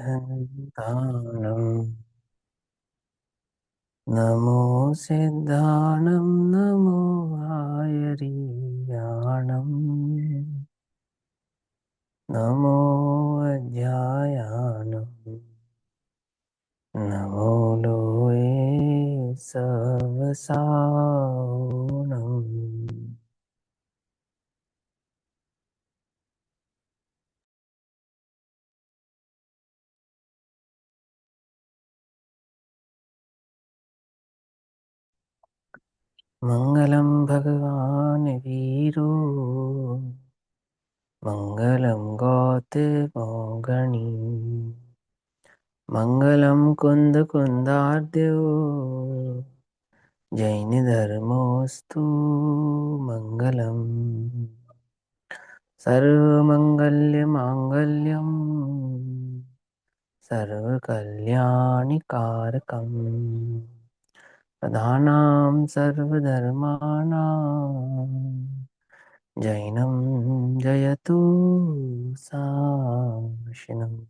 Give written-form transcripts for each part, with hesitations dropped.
सिद्धाणं नमो सिद्धाणं नमो आयर्याणं नमो अध्यायानं नमो लोये सवसानम्। मङ्गलं भगवान् वीरो मङ्गलं गौतमो मङ्गलं कुन्दकुन्दार्द्यो जैनधर्मोऽस्तु मङ्गलम् सर्वमङ्गल्यमाङ्गल्यं सर्वकल्याणिकारकम् प्रधानां सर्वधर्माणां जैनं जयतु साशिनम्।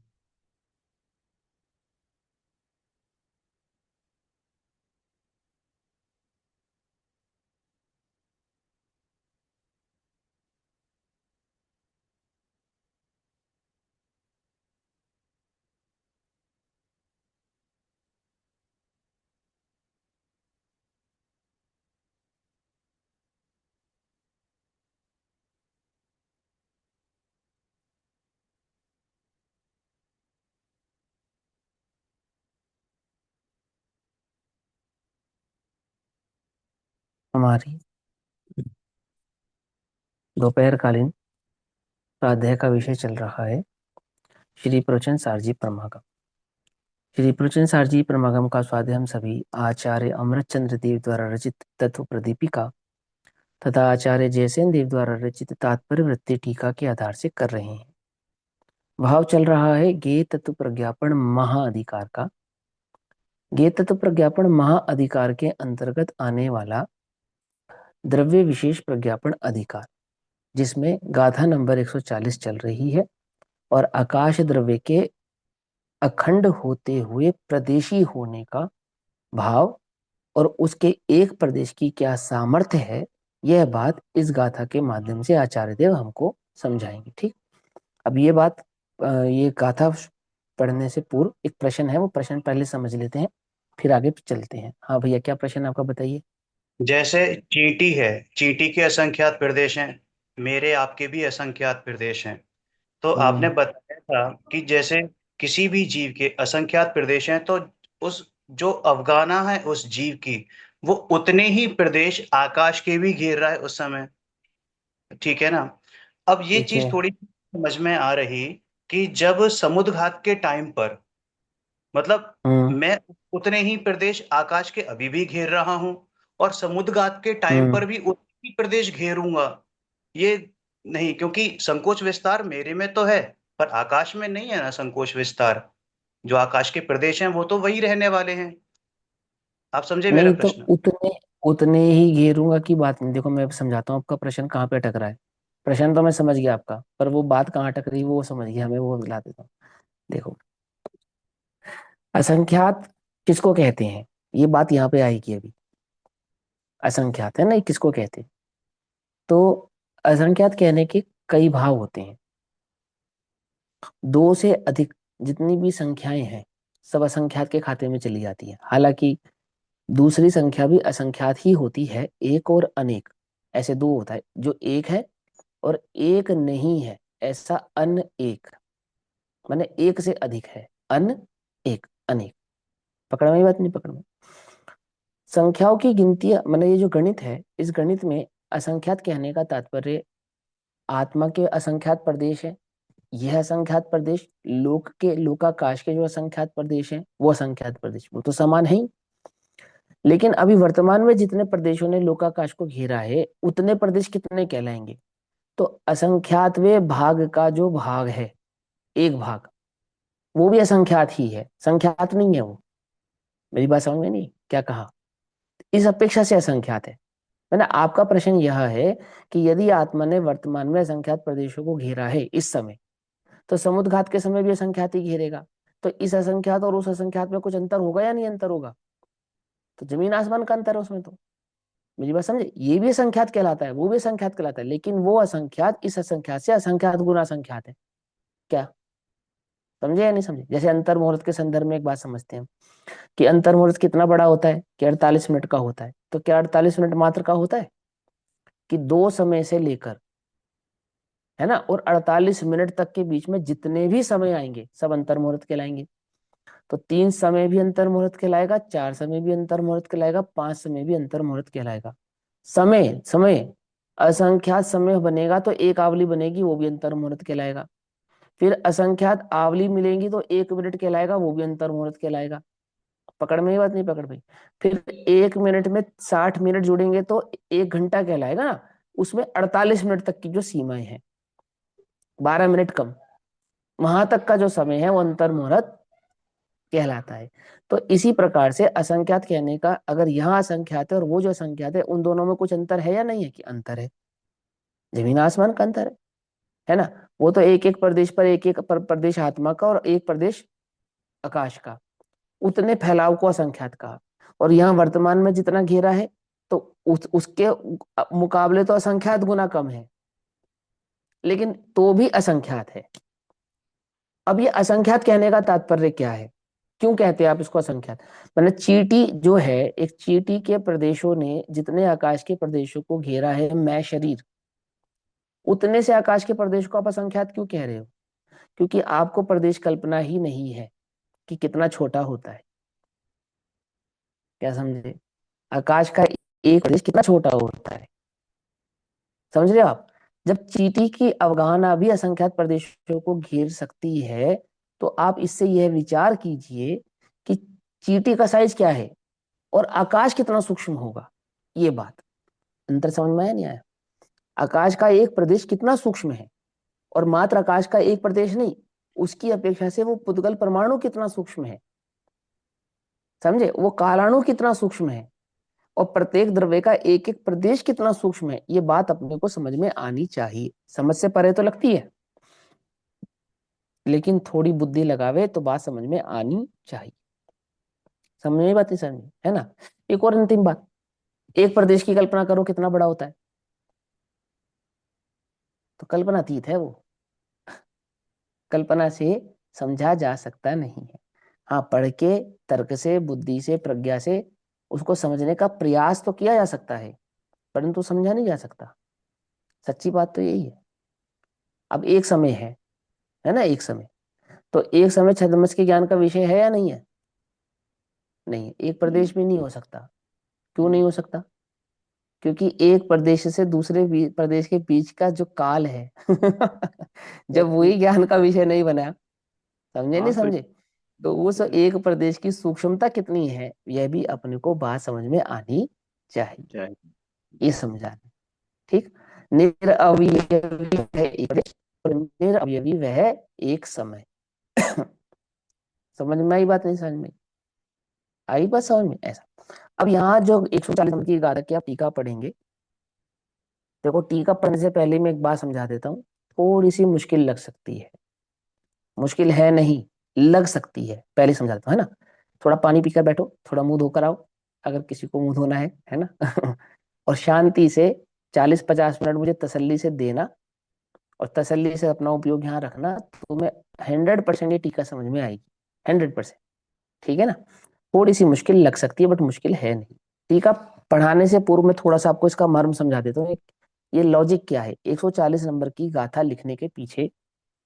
हमारी दोपहरकालीन स्वाध्याय का विषय चल रहा है श्री प्रवचन सारजी प्रमागम। श्री प्रवचन सारजी प्रमागम का स्वाध्याय हम सभी आचार्य अमृतचंद्र देव द्वारा रचित तत्व प्रदीपिका तथा आचार्य जयसेन देव द्वारा रचित तात्पर्य वृत्ति टीका के आधार से कर रहे हैं। भाव चल रहा है ज्ञेय तत्व प्रज्ञापन महाअधिकार का। ज्ञेय तत्व प्रज्ञापन महाअधिकार के अंतर्गत आने वाला द्रव्य विशेष प्रज्ञापन अधिकार, जिसमें गाथा नंबर 140 चल रही है और आकाश द्रव्य के अखंड होते हुए प्रदेशी होने का भाव और उसके एक प्रदेश की क्या सामर्थ्य है, यह बात इस गाथा के माध्यम से आचार्य देव हमको समझाएंगे। ठीक, अब ये बात ये गाथा पढ़ने से पूर्व एक प्रश्न है, वो प्रश्न पहले समझ लेते हैं, फिर आगे चलते हैं। हाँ भैया, क्या प्रश्न है आपका, बताइए। जैसे चींटी है, चींटी के असंख्यात प्रदेश हैं। मेरे आपके भी असंख्यात प्रदेश हैं। तो आपने हम्म। बताया था कि जैसे किसी भी जीव के असंख्यात प्रदेश हैं, तो उस जो अवगाना है उस जीव की, वो उतने ही प्रदेश आकाश के भी घेर रहा है उस समय। ठीक है ना। अब ये ठीक है। चीज थोड़ी समझ में आ रही कि जब समुद्रघात के टाइम पर, मतलब हम्म। मैं उतने ही प्रदेश आकाश के अभी भी घेर रहा हूं, और समुद्रघात के टाइम हम्म। पर भी उतने ही प्रदेश घेरूंगा। ये नहीं, क्योंकि संकोच विस्तार मेरे में तो है, पर आकाश में नहीं है ना संकोच विस्तार। जो आकाश के प्रदेश हैं वो तो वही रहने वाले हैं। आप समझे मेरा नहीं तो प्रश्न? उतने उतने ही घेरूंगा की बात नहीं। देखो मैं समझाता हूँ आपका प्रश्न कहाँ पे अटक रहा है। प्रश्न तो मैं समझ गया आपका, पर वो बात कहाँ अटक रही है वो समझ गया, हमें वो दिला देता हूँ। देखो, असंख्यात किसको कहते हैं, ये बात यहाँ पे आएगी अभी। असंख्यात है ना, ये किसको कहते हैं? तो असंख्यात कहने के कई भाव होते हैं। दो से अधिक जितनी भी संख्याएं हैं सब असंख्यात के खाते में चली जाती है। हालांकि दूसरी संख्या भी असंख्यात ही होती है, एक और अनेक, ऐसे दो होता है। जो एक है और एक नहीं है, ऐसा अन एक, माने एक से अधिक है, अन एक अनेक। पकड़ में, बात नहीं पकड़ में? संख्याओं की गिनती, माने ये जो गणित है, इस गणित में असंख्यात कहने का तात्पर्य आत्मा के असंख्यात प्रदेश है। यह असंख्यात प्रदेश लोक के, लोकाकाश के जो असंख्यात प्रदेश हैं वो असंख्यात प्रदेश, वो तो समान है ही। लेकिन अभी वर्तमान में जितने प्रदेशों ने लोकाकाश को घेरा है उतने प्रदेश कितने कहलाएंगे? तो असंख्यातवें भाग का जो भाग है, एक भाग, वो भी असंख्यात ही है, संख्यात नहीं है वो। मेरी बात समझ में नहीं क्या कहा? इस अपेक्षा से असंख्यात है। मैंने आपका प्रश्न यह है कि यदि आत्मा ने वर्तमान में असंख्यात प्रदेशों को घेरा है इस समय, तो समुद्रघात के समय भी असंख्यात ही घेरेगा। तो इस असंख्यात और उस असंख्यात में कुछ अंतर होगा या नहीं अंतर होगा? तो जमीन आसमान का अंतर है उसमें तो। मेरी बात समझे, ये भी असंख्यात कहलाता है, वो भी असंख्यात कहलाता है, लेकिन वो असंख्यात इस असंख्यात से असंख्यात गुना असंख्यात है। क्या समझे या नहीं समझे? जैसे अंतर मुहूर्त के संदर्भ में एक बात समझते हैं कि अंतर मुहूर्त कितना बड़ा होता है, कि 48 मिनट का होता है। तो क्या 48 मिनट मात्र का होता है? कि दो समय से लेकर, है ना, और 48 मिनट तक के बीच में जितने भी समय आएंगे सब अंतर मुहूर्त कहलाएंगे। तो 3 समय भी अंतर मुहूर्त कहलाएगा, 4 समय भी अंतर मुहूर्त कहलाएगा, 5 समय भी अंतर मुहूर्त कहलाएगा। समय समय असंख्यात समय बनेगा तो एक आवली बनेगी, वो भी अंतर मुहूर्त कहलाएगा। फिर असंख्यात आवली मिलेंगी तो 1 मिनट कहलाएगा, वो भी अंतर मुहूर्त कहलाएगा। पकड़ में ही बात नहीं पकड़ में? फिर 1 मिनट में 60 मिनट जुड़ेंगे तो 1 घंटा कहलाएगा ना। उसमें 48 मिनट तक की जो सीमाएं हैं, 12 मिनट कम, वहां तक का जो समय है वो अंतर मुहूर्त कहलाता है। तो इसी प्रकार से असंख्यात कहने का, अगर यहाँ असंख्यात है और वो जो असंख्यात है, उन दोनों में कुछ अंतर है या नहीं है? कि अंतर है, जमीन आसमान का अंतर है ना। वो तो एक एक प्रदेश पर एक एक प्रदेश आत्मा का और एक प्रदेश आकाश का, उतने फैलाव को असंख्यात कहा। और यहाँ वर्तमान में जितना घेरा है, तो उसके मुकाबले तो असंख्यात गुना कम है, लेकिन तो भी असंख्यात है। अब ये असंख्यात कहने का तात्पर्य क्या है? क्यों कहते हैं आप इसको असंख्यात? मैंने चींटी जो है, एक चींटी के प्रदेशों ने जितने आकाश के प्रदेशों को घेरा है, मैं शरीर, उतने से आकाश के प्रदेश को आप असंख्यात क्यों कह रहे हो? क्योंकि आपको प्रदेश कल्पना ही नहीं है कि कितना छोटा होता है। क्या समझे? आकाश का एक प्रदेश कितना छोटा होता है, समझ रहे हो आप? जब चींटी की अवगाहना भी असंख्यात प्रदेशों को घेर सकती है, तो आप इससे यह विचार कीजिए कि चींटी का साइज क्या है और आकाश कितना सूक्ष्म होगा। ये बात अंतर समझ में आया नहीं आया? आकाश का एक प्रदेश कितना सूक्ष्म है, और मात्र आकाश का एक प्रदेश नहीं, उसकी अपेक्षा से वो पुद्गल परमाणु कितना सूक्ष्म है, समझे? वो कालाणु कितना सूक्ष्म है, और प्रत्येक द्रव्य का एक एक प्रदेश कितना सूक्ष्म है। ये बात अपने को समझ में आनी चाहिए। समझ से परे तो लगती है, लेकिन थोड़ी बुद्धि लगावे तो बात समझ में आनी चाहिए। समझ में बात नहीं समझ में, है ना? एक और अंतिम बात, एक प्रदेश की कल्पना करो कितना बड़ा होता है। तो कल्पनातीत है वो, कल्पना से समझा जा सकता नहीं है। हाँ, पढ़ के, तर्क से, बुद्धि से, प्रज्ञा से उसको समझने का प्रयास तो किया जा सकता है, परंतु समझा नहीं जा सकता। सच्ची बात तो यही है। अब एक समय है ना, एक समय, तो एक समय छद्मस के ज्ञान का विषय है या नहीं है? नहीं, एक प्रदेश में नहीं हो सकता। क्यों नहीं हो सकता? क्योंकि एक प्रदेश से दूसरे प्रदेश के बीच का जो काल है जब वही ज्ञान का विषय नहीं बना, समझे नहीं हाँ तो समझे, तो उस एक प्रदेश की सूक्ष्मता कितनी है, यह भी अपने को बात समझ में आनी चाहिए। क्या है? ये समझाना, ठीक। निरअवयवी है एक प्रदेश, और निरअवयवी वह एक समय। समझ में आई बात नहीं समझ में आई? बात समझ में ऐसा। अब यहाँ जो 140 नंबर की गाथा की आप टीका पढ़ेंगे, देखो टीका पढ़ने से पहले मैं एक बात समझा देता हूँ। थोड़ी सी मुश्किल लग सकती है, मुश्किल है नहीं, लग सकती है, पहले समझा देता हूँ, है ना? थोड़ा पानी पीकर बैठो, थोड़ा मुंह धोकर आओ, अगर किसी को मुंह धोना है ना और शांति से 40-50 मिनट मुझे तसल्ली से देना, और तसल्ली से अपना उपयोग यहाँ रखना, तो मैं 100% ये टीका समझ में आएगी, 100%। ठीक है ना? थोड़ी सी मुश्किल लग सकती है, बट मुश्किल है नहीं। टीका पढ़ाने से पूर्व में थोड़ा सा आपको इसका मर्म समझा देता हूँ। ये लॉजिक क्या है 140 नंबर की गाथा लिखने के पीछे,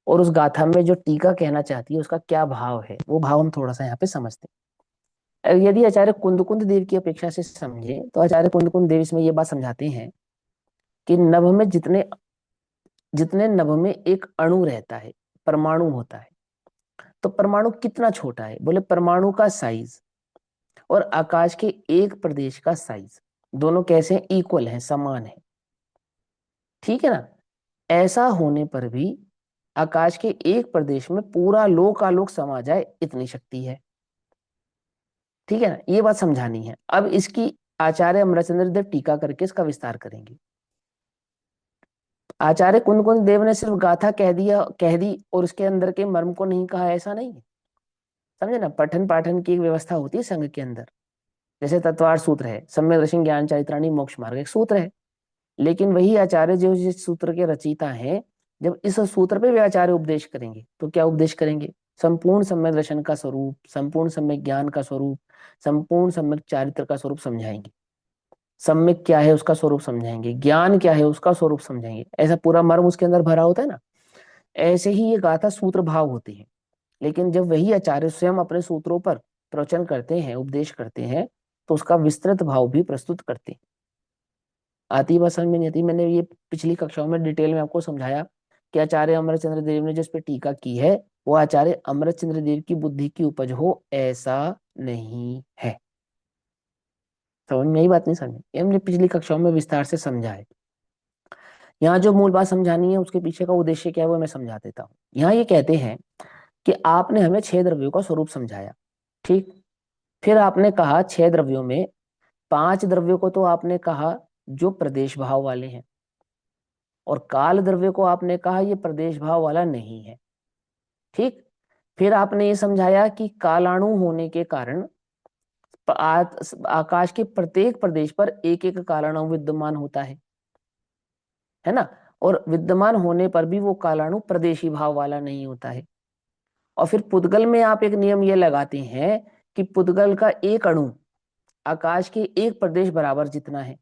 और उस गाथा में जो टीका कहना चाहती है उसका क्या भाव है, वो भाव हम थोड़ा सा यहाँ पे समझते हैं। यदि आचार्य कुंद देव की अपेक्षा से समझे, तो आचार्य कुंद देव इसमें ये बात समझाते हैं कि नभ में जितने जितने नभ में एक अणु रहता है, परमाणु होता है, तो परमाणु कितना छोटा है? बोले परमाणु का साइज और आकाश के एक प्रदेश का साइज, दोनों कैसे हैं? इक्वल हैं, समान है। ठीक है ना? ऐसा होने पर भी आकाश के एक प्रदेश में पूरा लोकालोक समा जाए, इतनी शक्ति है। ठीक है ना? ये बात समझानी है। अब इसकी आचार्य अमरचंद्र देव टीका करके इसका विस्तार करेंगे। आचार्य कुंद देव ने सिर्फ गाथा कह दी और उसके अंदर के मर्म को नहीं कहा, ऐसा नहीं है। समझे ना, पठन पाठन की एक व्यवस्था होती है संघ के अंदर। जैसे तत्वार सूत्र है, सम्यक दर्शन ज्ञान चारित्राणी मोक्ष मार्ग, एक सूत्र है। लेकिन वही आचार्य जो इस सूत्र के रचयिता हैं, जब इस सूत्र पे वे आचार्य उपदेश करेंगे तो क्या उपदेश करेंगे? संपूर्ण सम्यक दर्शन का स्वरूप, संपूर्ण सम्यक ज्ञान का स्वरूप, संपूर्ण सम्यक चारित्र का स्वरूप समझाएंगे। सम्यक क्या है उसका स्वरूप समझाएंगे, ज्ञान क्या है उसका स्वरूप समझाएंगे। ऐसा पूरा मर्म उसके अंदर भरा होता है ना। ऐसे ही ये गाथा सूत्र भाव होते हैं। लेकिन जब वही आचार्य स्वयं अपने सूत्रों पर प्रवचन करते हैं, उपदेश करते हैं, तो उसका विस्तृत भाव भी प्रस्तुत करते हैं। आती बात समझ में नहीं आती? मैंने ये पिछली कक्षाओं में डिटेल में आपको समझाया कि आचार्य अमरचंद्र देव ने जो इस पे टीका की है, वो आचार्य अमरचंद्र देव की बुद्धि की उपज हो, ऐसा नहीं है। समझ में यही बात नहीं? समझ ये हमने पिछली कक्षाओं में विस्तार से समझा है। यहाँ जो मूल बात समझानी है उसके पीछे का उद्देश्य क्या है वो मैं समझा देता हूँ। यहाँ ये कहते हैं कि आपने हमें 6 द्रव्यों का स्वरूप समझाया, ठीक। फिर आपने कहा 6 द्रव्यों में 5 द्रव्यों को तो आपने कहा जो प्रदेश भाव वाले हैं, और काल द्रव्य को आपने कहा ये प्रदेश भाव वाला नहीं है, ठीक। फिर आपने ये समझाया कि कालाणु होने के कारण आकाश के प्रत्येक प्रदेश पर एक एक कालाणु विद्यमान होता है ना। और विद्यमान होने पर भी वो कालाणु प्रदेशी भाव वाला नहीं होता है। और फिर पुद्गल में आप एक नियम ये लगाते हैं कि पुद्गल का एक अणु आकाश के एक प्रदेश बराबर जितना है।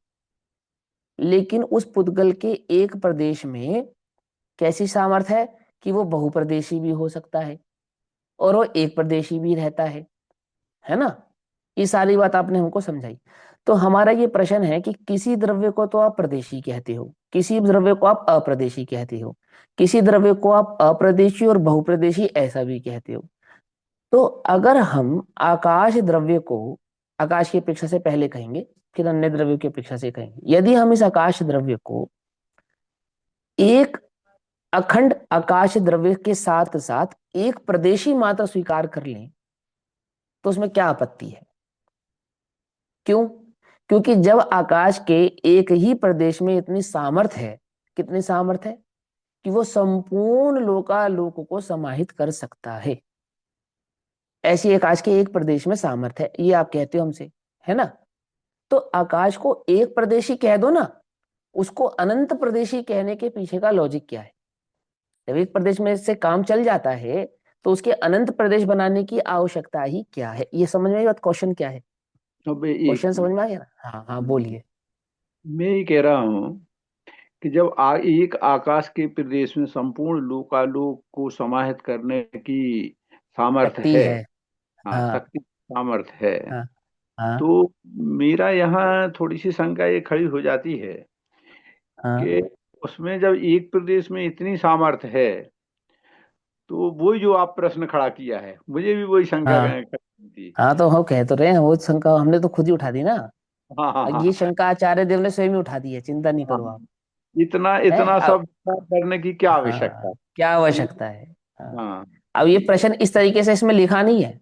लेकिन उस पुद्गल के एक प्रदेश में कैसी सामर्थ्य है कि वो बहुप्रदेशी भी हो सकता है और वो एक प्रदेशी भी रहता है ना। ये सारी बात आपने हमको समझाई। तो हमारा ये प्रश्न है कि किसी द्रव्य को तो आप प्रदेशी कहते हो, किसी द्रव्य को आप अप्रदेशी कहते हो, किसी द्रव्य को आप अप्रदेशी और बहुप्रदेशी ऐसा भी कहते हो। तो अगर हम आकाश द्रव्य को आकाश की अपेक्षा से पहले कहेंगे, फिर अन्य द्रव्यों की अपेक्षा से कहेंगे, यदि हम इस आकाश द्रव्य को एक अखंड आकाश द्रव्य के साथ साथ एक प्रदेशी मात्र स्वीकार कर लें तो उसमें क्या आपत्ति है? क्यों? क्योंकि जब आकाश के एक ही प्रदेश में इतनी सामर्थ्य है, कितनी सामर्थ्य है कि वो संपूर्ण लोकालोक को समाहित कर सकता है, ऐसी आकाश के एक प्रदेश में सामर्थ्य है, ये आप कहते हो हमसे, है ना। तो आकाश को एक प्रदेशी कह दो ना, उसको अनंत प्रदेशी कहने के पीछे का लॉजिक क्या है? जब एक प्रदेश में से काम चल जाता है तो उसके अनंत प्रदेश बनाने की आवश्यकता ही क्या है? ये समझ में आई बात? क्वेश्चन क्या है? अब एक क्वेश्चन समझ मिनट, में आ गया ना? हाँ हाँ बोलिए। मैं ये कह रहा हूँ कि जब एक आकाश के प्रदेश में संपूर्ण लोकालोक को समाहित करने की सामर्थ्य शक्ति है, है। हाँ हाँ शक्ति सामर्थ्य है, हाँ हाँ तो मेरा यहाँ थोड़ी सी शंका ये खड़ी हो जाती है हाँ कि उसमें जब एक प्रदेश में इतनी सामर्थ्य है, तो वही जो आप प्रश्न खड़ा किया है, मुझे भी वही शंका हाँ खड़ी थी। हाँ, तो हम कह तो रहे हैं वो शंका हमने तो खुद ही उठा दी ना। हाँ हाँ अब हाँ ये शंका आचार्य देव ने स्वयं ही उठा दी है, चिंता नहीं हाँ, करो आप। इतना है इतना अब। सब करने की क्या आवश्यकता हाँ, क्या है? आवश्यकता है? हाँ। हाँ। अब ये प्रश्न इस तरीके से इसमें लिखा नहीं है,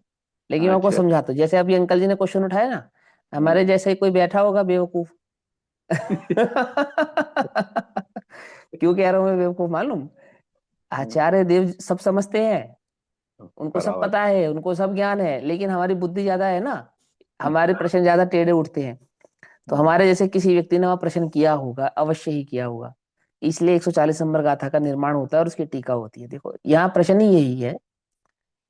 लेकिन मैं आपको अच्छा। समझाता हूँ। जैसे अभी अंकल जी ने क्वेश्चन उठाया ना, हमारे हाँ। जैसे ही कोई बैठा होगा बेवकूफ। क्यों कह रहा हूँ मैं बेवकूफ मालूम? आचार्य देव सब समझते हैं, उनको सब बराबर। पता है, उनको सब ज्ञान है, लेकिन हमारी बुद्धि ज्यादा है ना, हमारे प्रश्न ज्यादा टेढ़े उठते हैं। तो हमारे जैसे किसी व्यक्ति ने वह प्रश्न किया होगा, अवश्य ही किया होगा। इसलिए 140 नंबर गाथा का निर्माण होता है और उसकी टीका होती है। देखो यहाँ प्रश्न ही यही है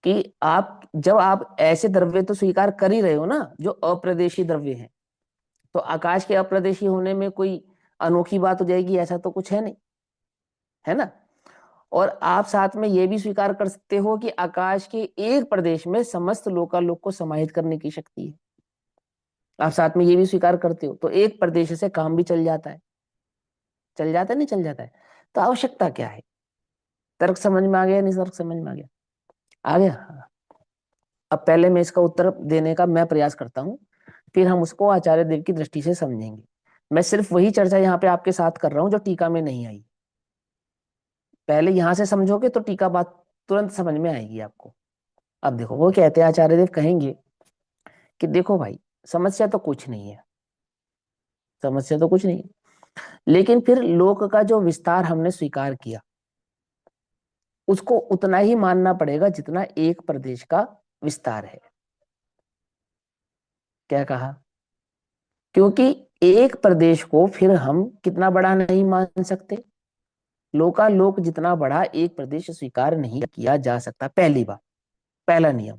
कि आप जब आप ऐसे द्रव्य तो स्वीकार कर ही रहे हो ना जो अप्रदेशी द्रव्य है, तो आकाश के अप्रदेशी होने में कोई अनोखी बात हो जाएगी ऐसा तो कुछ है नहीं, है ना। और आप साथ में ये भी स्वीकार कर सकते हो कि आकाश के एक प्रदेश में समस्त लोकालोक को समाहित करने की शक्ति है। आप साथ में ये भी स्वीकार करते हो, तो एक प्रदेश से काम भी चल जाता है। चल जाता है नहीं चल जाता है? तो आवश्यकता क्या है? तर्क समझ में आ गया? नहीं तर्क समझ में आ गया? आ गया, हाँ। अब पहले मैं इसका उत्तर देने का मैं प्रयास करता हूँ, फिर हम उसको आचार्य देव की दृष्टि से समझेंगे। मैं सिर्फ वही चर्चा यहाँ पे आपके साथ कर रहा हूँ जो टीका में नहीं आई। पहले यहां से समझोगे तो टीका बात तुरंत समझ में आएगी आपको। अब देखो वो कहते हैं, आचार्य देव कहेंगे कि देखो भाई, समस्या तो कुछ नहीं है, समस्या तो कुछ नहीं है, लेकिन फिर लोक का जो विस्तार हमने स्वीकार किया उसको उतना ही मानना पड़ेगा जितना एक प्रदेश का विस्तार है। क्या कहा? क्योंकि एक प्रदेश को फिर हम कितना बड़ा नहीं मान सकते, लोकालोक जितना बड़ा एक प्रदेश स्वीकार नहीं किया जा सकता, पहली बात, पहला नियम।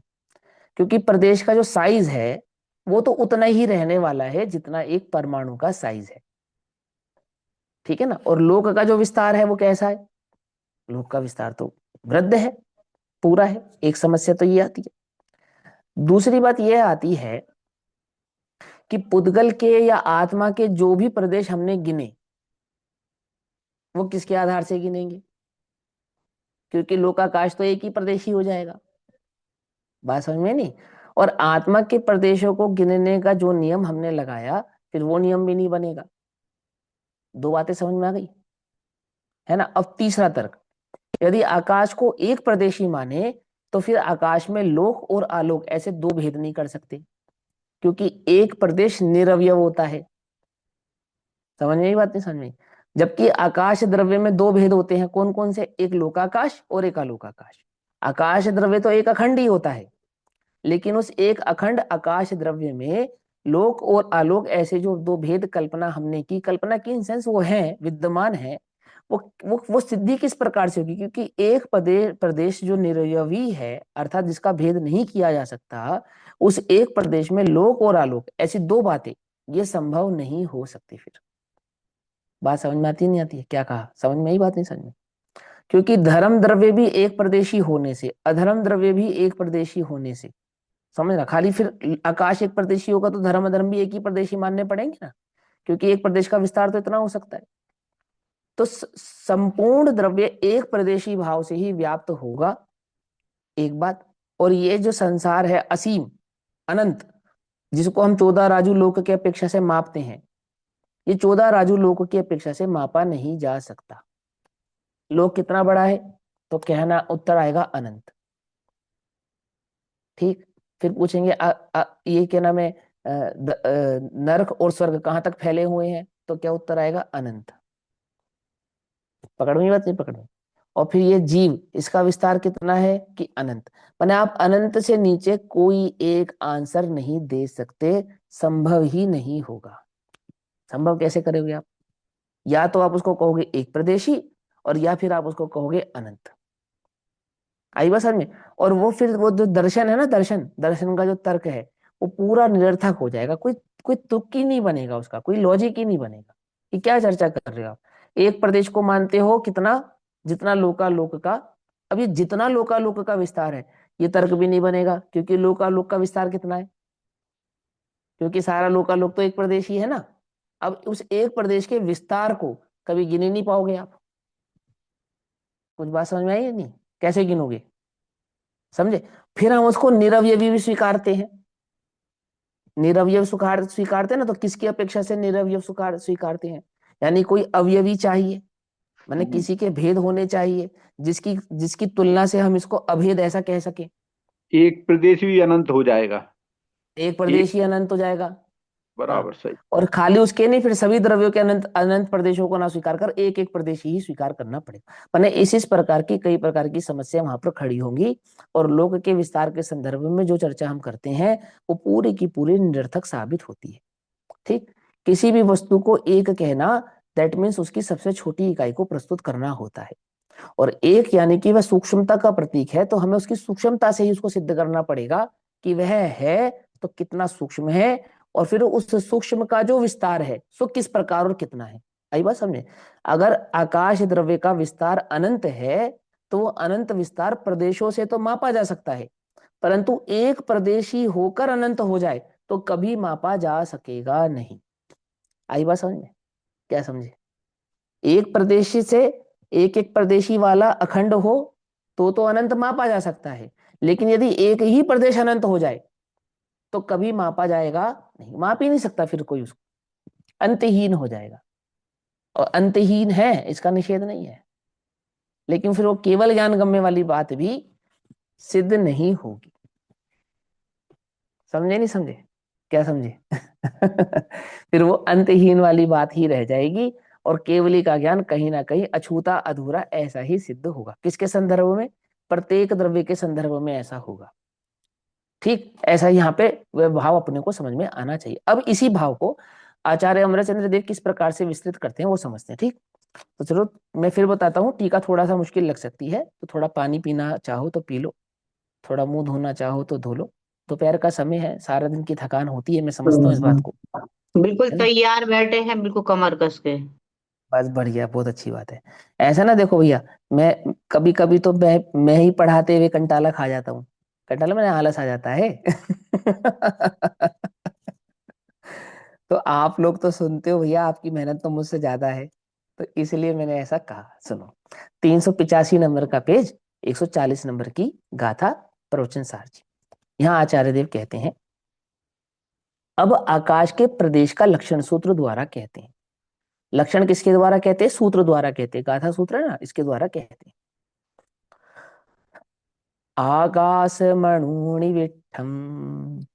क्योंकि प्रदेश का जो साइज है वो तो उतना ही रहने वाला है जितना एक परमाणु का साइज है, ठीक है ना। और लोक का जो विस्तार है वो कैसा है? लोक का विस्तार तो वृद्ध है, पूरा है। एक समस्या तो ये आती है। दूसरी बात यह आती है कि पुद्गल के या आत्मा के जो भी प्रदेश हमने गिने, वो किसके आधार से गिनेंगे? क्योंकि लोकाकाश तो एक ही प्रदेश ही हो जाएगा। बात समझ में नहीं? और आत्मा के प्रदेशों को गिनने का जो नियम हमने लगाया, फिर वो नियम भी नहीं बनेगा। दो बातें समझ में आ गई है ना। अब तीसरा तर्क, यदि आकाश को एक प्रदेश ही माने तो फिर आकाश में लोक और आलोक ऐसे दो भेद नहीं कर सकते, क्योंकि एक प्रदेश निरवयव होता है। समझ में आई बात? नहीं समझ में? जबकि आकाश द्रव्य में दो भेद होते हैं, कौन कौन से? एक लोकाकाश और एक आलोकाकाश। आकाश द्रव्य तो एक अखंड ही होता है, लेकिन उस एक अखंड आकाश द्रव्य में लोक और आलोक ऐसे जो दो भेद कल्पना हमने की, कल्पना की इन सेंस वो है, विद्यमान है। वो सिद्धि किस प्रकार से होगी? क्योंकि एक प्रदेश प्रदेश जो निरवयवी है, अर्थात जिसका भेद नहीं किया जा सकता, उस एक प्रदेश में लोक और आलोक ऐसी दो बातें, ये संभव नहीं हो सकती। फिर बात समझ में आती नहीं आती है? क्या कहा? समझ में ही बात नहीं समझ में? क्योंकि धर्म द्रव्य भी एक प्रदेशी होने से, अधर्म द्रव्य भी एक प्रदेशी होने से, समझ ना, खाली फिर आकाश एक प्रदेशी होगा तो धर्म अधर्म भी एक ही प्रदेशी मानने पड़ेंगे ना, क्योंकि एक प्रदेश का विस्तार तो इतना हो सकता है। तो संपूर्ण द्रव्य एक प्रदेशी भाव से ही व्याप्त होगा, एक बात। और ये जो संसार है असीम, अनंत, जिसको हम 14 राजू लोक की अपेक्षा से मापते हैं, ये 14 राजू लोक की अपेक्षा से मापा नहीं जा सकता। लोक कितना बड़ा है? तो कहना उत्तर आएगा अनंत। ठीक। फिर पूछेंगे ये क्या नाम है, नरक और स्वर्ग कहाँ तक फैले हुए हैं? तो क्या उत्तर आएगा? अनंत। पकड़ में बात? नहीं पकड़ में? और फिर ये जीव, इसका विस्तार कितना है? कि अनंत। माने आप अनंत से नीचे कोई एक आंसर नहीं दे सकते, संभव ही नहीं होगा। संभव कैसे करोगे आप? या तो आप उसको कहोगे एक प्रदेशी, और या फिर आप उसको कहोगे अनंत। आई बात समझ में? और वो फिर वो जो दर्शन है ना, दर्शन दर्शन का जो तर्क है, वो पूरा निरर्थक हो जाएगा। कोई कोई तुक ही नहीं बनेगा उसका, कोई लॉजिक ही नहीं बनेगा कि क्या चर्चा कर रहे हो आप। एक प्रदेश को मानते हो कितना? जितना लोकालोक का। अब ये जितना लोकालोक का विस्तार है, ये तर्क भी नहीं बनेगा, क्योंकि लोकालोक का विस्तार कितना है? क्योंकि सारा लोकालोक तो एक प्रदेश ही है ना। अब उस एक प्रदेश के विस्तार को कभी गिन ही नहीं पाओगे आप। कुछ बात समझ में आई या नहीं? कैसे गिनोगे? समझे? फिर हम उसको निरवयवी भी स्वीकारते हैं। निरवयव स्वीकारते हैं ना, तो किसकी अपेक्षा से निरवयव स्वीकारते हैं? यानी कोई अवयवी चाहिए, माने किसी के भेद होने चाहिए, जिसकी जिसकी तुलना से हम इसको अभेद ऐसा कह सके। एक प्रदेश भी अनंत हो जाएगा। एक एक, प्रदेश ही अनंत हो जाएगा। हाँ। बराबर सही। और खाली उसके नहीं, फिर सभी द्रव्यों के अनंत अनंत प्रदेशों को ना स्वीकार कर एक एक प्रदेश ही स्वीकार करना पड़ेगा। माने इस प्रकार की कई प्रकार की समस्या वहां पर खड़ी होंगी। और लोक के विस्तार के संदर्भ में जो चर्चा हम करते हैं, वो पूरी की पूरी निरर्थक साबित होती है। ठीक। किसी भी वस्तु को एक कहना, दैट मीन्स उसकी सबसे छोटी इकाई को प्रस्तुत करना होता है। और एक यानी कि वह सूक्ष्मता का प्रतीक है, तो हमें उसकी सूक्ष्मता से ही उसको सिद्ध करना पड़ेगा कि वह है तो कितना सूक्ष्म है, और फिर उस सूक्ष्म का जो विस्तार है सो किस प्रकार और कितना है। आई बात समझे? अगर आकाश द्रव्य का विस्तार अनंत है, तो वो अनंत विस्तार प्रदेशों से तो मापा जा सकता है, परंतु एक प्रदेशी होकर अनंत हो जाए तो कभी मापा जा सकेगा नहीं। आई बात समझ में? क्या समझे? एक प्रदेशी से एक एक प्रदेशी वाला अखंड हो तो अनंत मापा जा सकता है, लेकिन यदि एक ही प्रदेश अनंत हो जाए तो कभी मापा जाएगा नहीं, माप ही नहीं सकता फिर कोई उसको, अंतहीन हो जाएगा। और अंतहीन है इसका निषेध नहीं है, लेकिन फिर वो केवल ज्ञान गम्य वाली बात भी सिद्ध नहीं होगी। समझे नहीं समझे? क्या समझे? फिर वो अंतहीन वाली बात ही रह जाएगी, और केवली का ज्ञान कहीं ना कहीं अछूता अधूरा ऐसा ही सिद्ध होगा। किसके संदर्भ में? प्रत्येक द्रव्य के संदर्भ में ऐसा होगा। ठीक, ऐसा यहाँ पे वह भाव अपने को समझ में आना चाहिए। अब इसी भाव को आचार्य अमरचंद्र देव किस प्रकार से विस्तृत करते हैं वो समझते हैं। ठीक, तो चलो मैं फिर बताता हूँ। टीका थोड़ा सा मुश्किल लग सकती है, तो थोड़ा पानी पीना चाहो तो पी लो, थोड़ा मुंह धोना चाहो तो धो लो। दोपहर का समय है, सारा दिन की थकान होती है, मैं समझता हूँ इस बात को, बिल्कुल है ना। तैयार बैठे हैं, बिल्कुल कमर कस के। बस बढ़िया, बहुत अच्छी बात है। ऐसा ना देखो भैया, मैं कभी कभी तो मैं ही पढ़ाते हुए कंटाला खा जाता हूँ। कंटाला मैंने आलस आ जाता है। तो आप लोग तो सुनते हो भैया, आपकी मेहनत तो मुझसे ज्यादा है, तो इसलिए मैंने ऐसा कहा। सुनो, 385 नंबर का पेज, 140 नंबर की गाथा, प्रवचन सार जी। यहाँ आचार्य देव कहते हैं, अब आकाश के प्रदेश का लक्षण सूत्र द्वारा कहते हैं। लक्षण किसके द्वारा कहते हैं? सूत्र द्वारा कहते हैं। गाथा सूत्र है ना, इसके द्वारा कहते हैं। आकाश मणुनि विट्ठम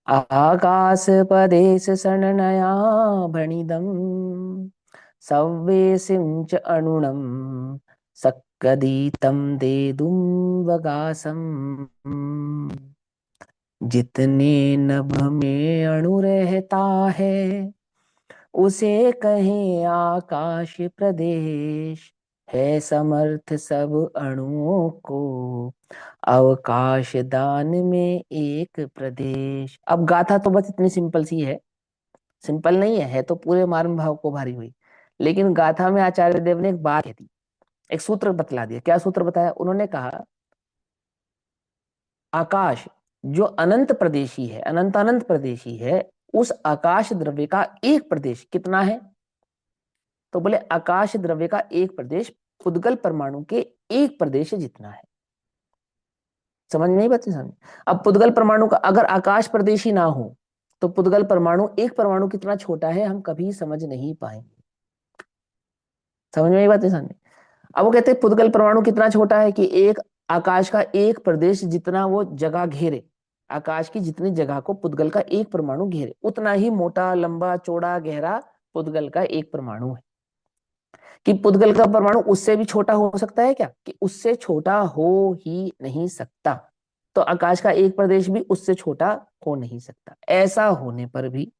आकाश पदेश सननया भणिदम सव्वेसिं च अणुणम सक्कदीतम देदुम वगासम। जितने नभ में अणु रहता है उसे कहें आकाश प्रदेश। है समर्थ सब अणुओं को अवकाश दान में एक प्रदेश। अब गाथा तो बस इतनी सिंपल सी है, सिंपल नहीं है तो पूरे मार्म भाव को भारी हुई। लेकिन गाथा में आचार्य देव ने एक बात कह दी, एक सूत्र बतला दिया। क्या सूत्र बताया उन्होंने? कहा आकाश जो अनंत प्रदेशी है, अनंत अनंत प्रदेशी है, उस आकाश द्रव्य का एक प्रदेश कितना है? तो बोले आकाश द्रव्य का एक प्रदेश पुद्गल परमाणु के एक प्रदेश जितना है। समझ में नहीं बात? समझ। अब पुद्गल परमाणु का अगर आकाश प्रदेशी ना हो तो पुद्गल परमाणु, एक परमाणु कितना छोटा है हम कभी समझ नहीं पाएंगे। समझ में आई बात? समझ। अब वो कहते हैं पुद्गल परमाणु कितना छोटा है कि एक आकाश का एक प्रदेश जितना वो जगह घेरे, आकाश की जितनी जगह को पुद्गल का एक परमाणु घेरे उतना ही मोटा, लंबा, चौड़ा, गहरा पुद्गल का एक परमाणु है। कि पुद्गल का परमाणु उससे भी छोटा हो सकता है क्या? कि उससे छोटा हो ही नहीं सकता। तो आकाश का एक प्रदेश भी उससे छोटा हो नहीं सकता। ऐसा होने पर भी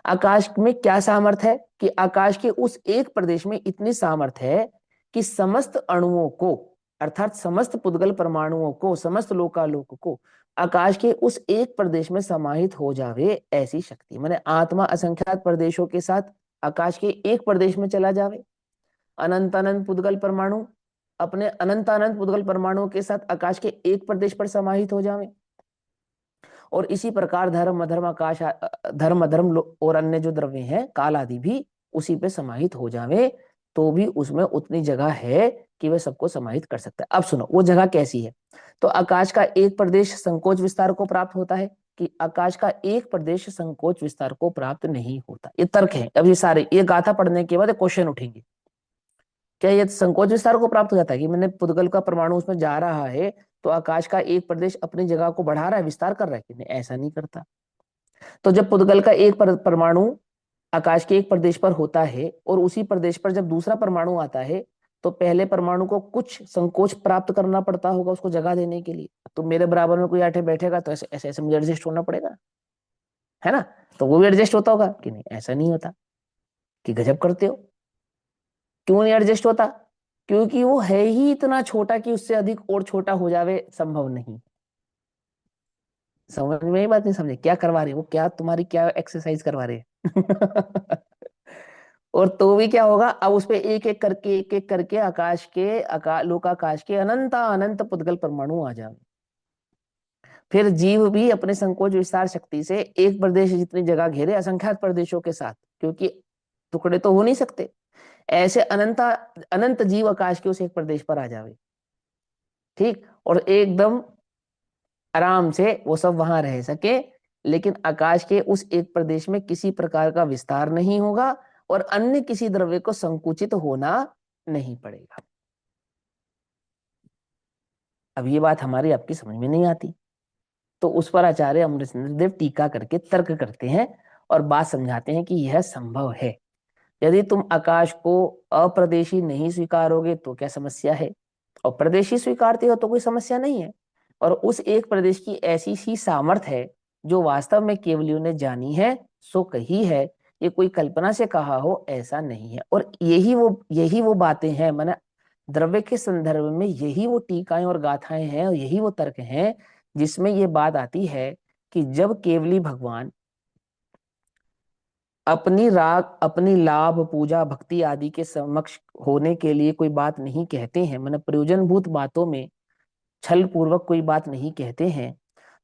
आकाश में क्या सामर्थ्य है कि आकाश के उस एक प्रदेश में इतनी सामर्थ्य है कि समस्त अणुओं को, अर्थात समस्त पुद्गल परमाणुओं को, समस्त लोकालोक को आकाश के उस एक प्रदेश में समाहित हो जावे, ऐसी शक्ति। माने आत्मा असंख्यात प्रदेशों के साथ आकाश के एक प्रदेश में चला जावे। अनंत अनंत पुद्गल परमाणु अपने अनंत अनंत पुद्गल परमाणुओं के साथ आकाश के एक प्रदेश पर समाहित हो जावे। और इसी प्रकार धर्म अधर्म आकाश, धर्म अधर्म और अन्य जो द्रव्य हैं काल आदि भी उसी पे समाहित हो जावे, तो भी उसमें उतनी जगह है कि वह सबको समाहित कर सकता है। अब सुनो वो जगह कैसी है। तो आकाश का एक प्रदेश संकोच विस्तार को प्राप्त होता है कि आकाश का एक प्रदेश संकोच विस्तार को प्राप्त नहीं होता। ये तर्क है। अब ये सारे, ये गाथा पढ़ने के बाद क्वेश्चन उठेंगे, क्या ये संकोच विस्तार को प्राप्त हो जाता है कि मैंने पुद्गल का परमाणु उसमें जा रहा है तो आकाश का एक प्रदेश अपनी जगह को बढ़ा रहा है, विस्तार कर रहा है? कि नहीं, ऐसा नहीं करता। तो जब पुद्गल का एक परमाणु आकाश के एक प्रदेश पर होता है और उसी प्रदेश पर जब दूसरा परमाणु आता है तो पहले परमाणु को कुछ संकोच प्राप्त करना पड़ता होगा उसको जगह देने के लिए। तो मेरे बराबर में कोई आके बैठेगा तो ऐसे ऐसे ऐसे मुझे एडजस्ट होना पड़ेगा, है ना। तो वो भी एडजस्ट होता होगा कि नहीं? ऐसा नहीं होता। कि गजब करते हो, क्यों नहीं एडजस्ट होता? क्योंकि वो है ही इतना छोटा कि उससे अधिक और छोटा हो जावे संभव नहीं। समझ में ही बात नहीं? समझे क्या करवा रहे? वो क्या तुम्हारी क्या एक्सरसाइज करवा रहे हैं? और तो भी क्या होगा, अब उस पे एक एक करके आकाश के लोकाकाश के अनंत अनंत पुद्गल परमाणु आ जाए। फिर जीव भी अपने संकोच विस्तार शक्ति से एक प्रदेश जितनी जगह घेरे असंख्यात प्रदेशों के साथ, क्योंकि टुकड़े तो हो नहीं सकते, ऐसे अनंत अनंत जीव आकाश के उस एक प्रदेश पर आ जावे। ठीक, और एकदम आराम से वो सब वहां रह सके। लेकिन आकाश के उस एक प्रदेश में किसी प्रकार का विस्तार नहीं होगा और अन्य किसी द्रव्य को संकुचित होना नहीं पड़ेगा। अब ये बात हमारी आपकी समझ में नहीं आती, तो उस पर आचार्य अमृतचंद्र देव टीका करके तर्क करते हैं और बात समझाते हैं कि यह संभव है। यदि तुम आकाश को अप्रदेशी नहीं स्वीकारोगे तो क्या समस्या है, और प्रदेशी स्वीकारते हो तो कोई समस्या नहीं है। और उस एक प्रदेश की ऐसी सी सामर्थ है जो वास्तव में केवलियों ने जानी है, सो कही है। ये कोई कल्पना से कहा हो ऐसा नहीं है। और यही वो बातें हैं, माने द्रव्य के संदर्भ में यही वो टीकाएं और गाथाएं हैं, और यही वो तर्क हैं जिसमें ये बात आती है कि जब केवली भगवान अपनी लाभ पूजा भक्ति आदि के समक्ष होने के लिए कोई बात नहीं कहते हैं, मतलब प्रयोजनभूत बातों में छल पूर्वक कोई बात नहीं कहते हैं,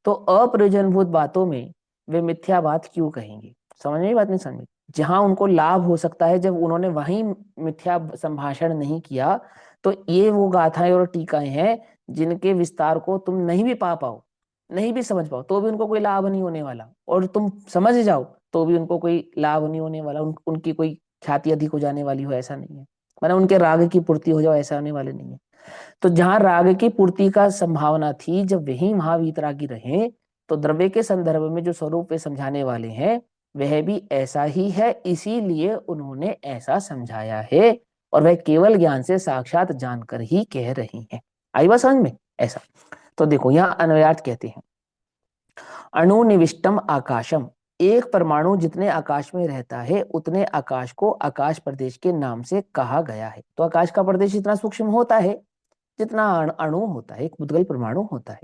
तो अप्रयोजनभूत बातों में वे मिथ्या बात क्यों कहेंगे? समझ में बात नहीं समझ? जहां उनको लाभ हो सकता है, जब उन्होंने वहीं मिथ्या संभाषण नहीं किया, तो ये वो गाथाएं और टीकाएं हैं जिनके विस्तार को तुम नहीं भी पा पाओ, नहीं भी समझ पाओ, तो भी उनको कोई लाभ नहीं होने वाला, और तुम समझ जाओ तो भी उनको कोई लाभ नहीं होने वाला, उनकी कोई ख्याति अधिक हो जाने वाली हो ऐसा नहीं है, माना उनके राग की पूर्ति हो जाओ ऐसा होने वाले नहीं है। तो जहां राग की पूर्ति का संभावना थी, जब वही महावीतरागी रहे, तो द्रव्य के संदर्भ में जो स्वरूप वे समझाने वाले हैं वह भी ऐसा ही है, इसीलिए उन्होंने ऐसा समझाया है, और वह केवल ज्ञान से साक्षात जानकर ही कह रही हैं। आई बात समझ में? ऐसा। तो देखो यहाँ अन्वयार्थ कहते हैं, अणुनिविष्टम आकाशम, एक परमाणु जितने आकाश में रहता है उतने आकाश को आकाश प्रदेश के नाम से कहा गया है। तो आकाश का प्रदेश इतना सूक्ष्म होता है जितना अणु होता है, एक मुद्गल परमाणु होता है,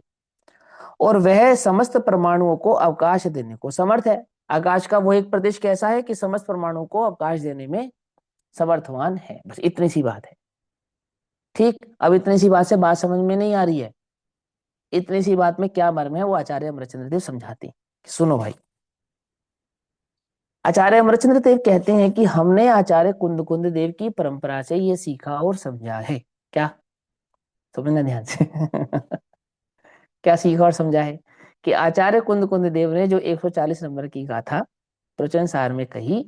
और वह समस्त परमाणुओं को अवकाश देने को समर्थ है। आकाश का वो एक प्रदेश कैसा है कि समस्त परमाणुओं को अवकाश देने में समर्थवान है। बस इतनी सी बात है। ठीक, अब इतनी सी बात से बात समझ में नहीं आ रही है, इतनी सी बात में क्या मर्म है वो आचार्य अमरचंद्र देव समझाते हैं। सुनो भाई, आचार्य अमरचंद्र देव कहते हैं कि हमने आचार्य कुंद देव की परंपरा से ये सीखा और समझा है। क्या? समझना ध्यान से। क्या सीखा और समझा है? कि आचार्य कुंद देव ने जो 140 नंबर की गाथा प्रवचन सार में कही,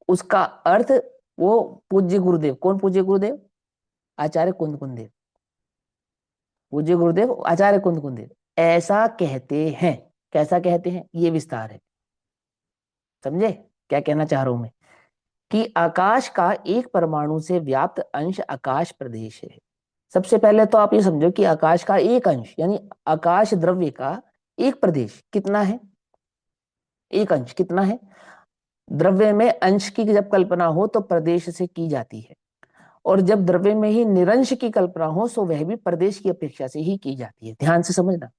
उसका अर्थ वो पूज्य गुरुदेव, कौन पूज्य गुरुदेव? आचार्य कुंद देव, पूज्य गुरुदेव आचार्य कुंद देव ऐसा कहते हैं। कैसा कहते हैं? ये विस्तार है, समझे क्या कहना चाह रहा हूं मैं? कि आकाश का एक परमाणु से व्याप्त अंश आकाश प्रदेश है। सबसे पहले तो आप ये समझो कि आकाश का एक अंश यानी आकाश द्रव्य का एक प्रदेश कितना है? एक अंश कितना है? द्रव्य में अंश की जब कल्पना हो तो प्रदेश से की जाती है, और जब द्रव्य में ही निरंश की कल्पना हो तो वह भी प्रदेश की अपेक्षा से ही की जाती है। ध्यान से समझना,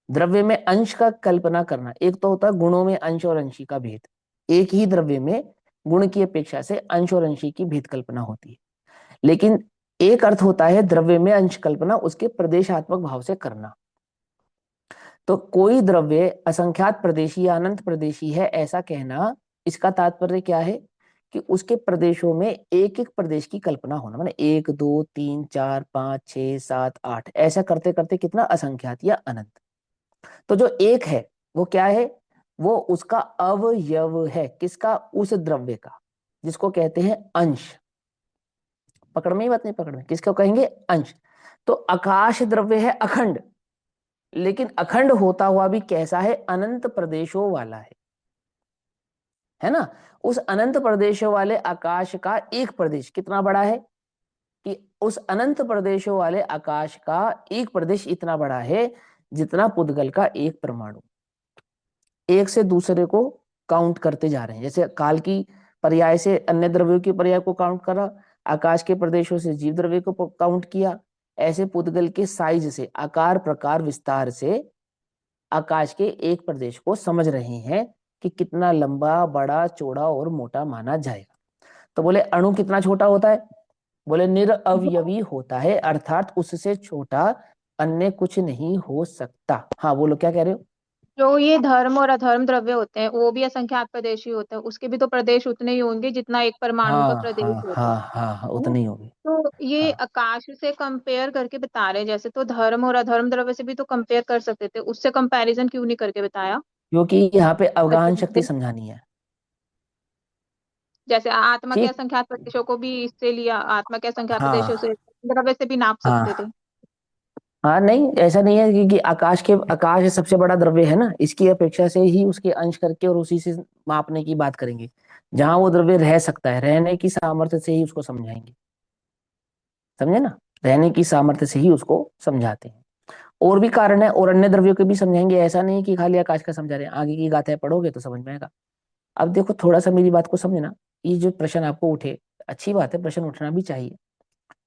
द्रव्य में अंश का कल्पना करना, एक तो होता है गुणों में अंश और अंशी का भेद, एक ही द्रव्य में गुण की अपेक्षा से अंश और अंशी की भेद कल्पना होती है, लेकिन एक अर्थ होता है द्रव्य में अंश कल्पना उसके प्रदेशात्मक भाव से करना। तो कोई द्रव्य असंख्यात प्रदेशी या अनंत प्रदेशी है ऐसा कहना, इसका तात्पर्य क्या है? कि उसके प्रदेशों में एक एक प्रदेश की कल्पना होना, माने 1 2 3 4 5 6 7 8 ऐसा करते करते कितना? असंख्यात या अनंत। तो जो एक है वो क्या है? वो उसका अवयव है। किसका? उस द्रव्य का, जिसको कहते हैं अंश। पकड़ में ही बात नहीं? पकड़ में? किसको कहेंगे? अंश। तो आकाश द्रव्य है अखंड, लेकिन अखंड होता हुआ भी कैसा है? अनंत प्रदेशों वाला है ना? उस अनंत प्रदेशों वाले आकाश का एक प्रदेश कितना बड़ा है? कि उस अनंत प्रदेशों वाले आकाश का एक प्रदेश इतना बड़ा है जितना पुद्गल का एक परमाणु। एक से दूसरे को काउंट करते जा रहे हैं, जैसे काल की पर्याय से अन्य द्रव्यों की पर्याय को काउंट करा, आकाश के प्रदेशों से जीव द्रव्य को काउंट किया, ऐसे पुद्गल के साइज से, आकार प्रकार विस्तार से आकाश के एक प्रदेश को समझ रहे हैं कि कितना लंबा बड़ा चौड़ा और मोटा माना जाएगा। तो बोले अणु कितना छोटा होता है? बोले निरअवयवी होता है, अर्थात उससे छोटा अन्य कुछ नहीं हो सकता। हाँ बोलो, क्या कह रहे हो? जो ये धर्म और अधर्म द्रव्य होते हैं वो भी असंख्यात प्रदेशी होते हैं, उसके भी तो प्रदेश उतने ही होंगे जितना एक परमाणु का हाँ प्रदेश हाँ होता हाँ हाँ हाँ, है ना। उतनी ही होगी। तो ये हाँ, आकाश से कंपेयर करके बता रहे हैं, जैसे तो धर्म और अधर्म द्रव्य से भी तो कंपेयर कर सकते थे, उससे कंपैरिजन क्यों नहीं करके बताया? क्योंकि यहाँ पे अवगाहन शक्ति अच्छा, समझानी है। जैसे आत्मा के ठीक। असंख्यात प्रदेशों को भी इससे लिया, आत्मा के असंख्यात प्रदेशों हाँ से द्रव्य से भी नाप सकते थे। हाँ हाँ, नहीं ऐसा नहीं है कि आकाश सबसे बड़ा द्रव्य है ना, इसकी अपेक्षा से ही उसके अंश करके और उसी से मापने की बात करेंगे। जहां वो द्रव्य रह सकता है, रहने की सामर्थ्य से ही उसको समझाएंगे। समझे ना? रहने की सामर्थ्य से ही उसको समझाते हैं। और भी कारण है और अन्य द्रव्यों के भी समझाएंगे, ऐसा नहीं कि खाली आकाश का समझा रहे हैं, आगे की गाथाएं पढ़ोगे तो समझ में आएगा। अब देखो थोड़ा सा मेरी बात को समझना, ये जो प्रश्न आपको उठे, अच्छी बात है, प्रश्न उठना भी चाहिए,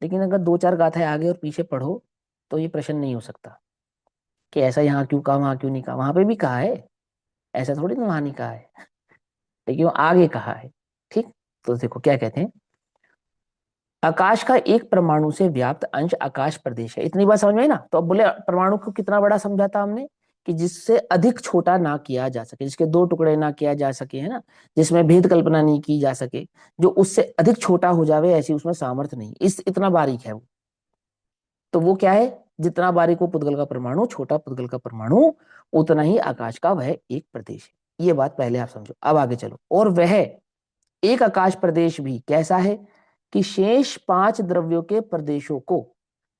लेकिन अगर दो चार गाथाएं आगे और पीछे पढ़ो तो ये प्रश्न नहीं हो सकता कि ऐसा यहाँ क्यों कहा, वहां क्यों नहीं कहा। वहां पे भी कहा है, ऐसा थोड़ी ना वहां नहीं कहा है, लेकिन वो आगे कहा है। ठीक, तो देखो क्या कहते हैं, आकाश का एक परमाणु से व्याप्त अंश आकाश प्रदेश है। इतनी बात समझ में आई ना। तो अब बोले परमाणु को कितना बड़ा समझाता हमने, कि जिससे अधिक छोटा ना किया जा सके, जिसके दो टुकड़े ना किया जा सके, है ना, जिसमें भेद कल्पना नहीं की जा सके, जो उससे अधिक छोटा हो जावे ऐसी उसमें सामर्थ्य नहीं, इस इतना बारीक है वो। तो वो क्या है, जितना बारीक हो पुद्गल का परमाणु, छोटा पुद्गल का परमाणु, उतना ही आकाश का वह एक प्रदेश है। ये बात पहले आप समझो। अब आगे चलो। और वह एक आकाश प्रदेश भी कैसा है कि शेष पांच द्रव्यों के प्रदेशों को,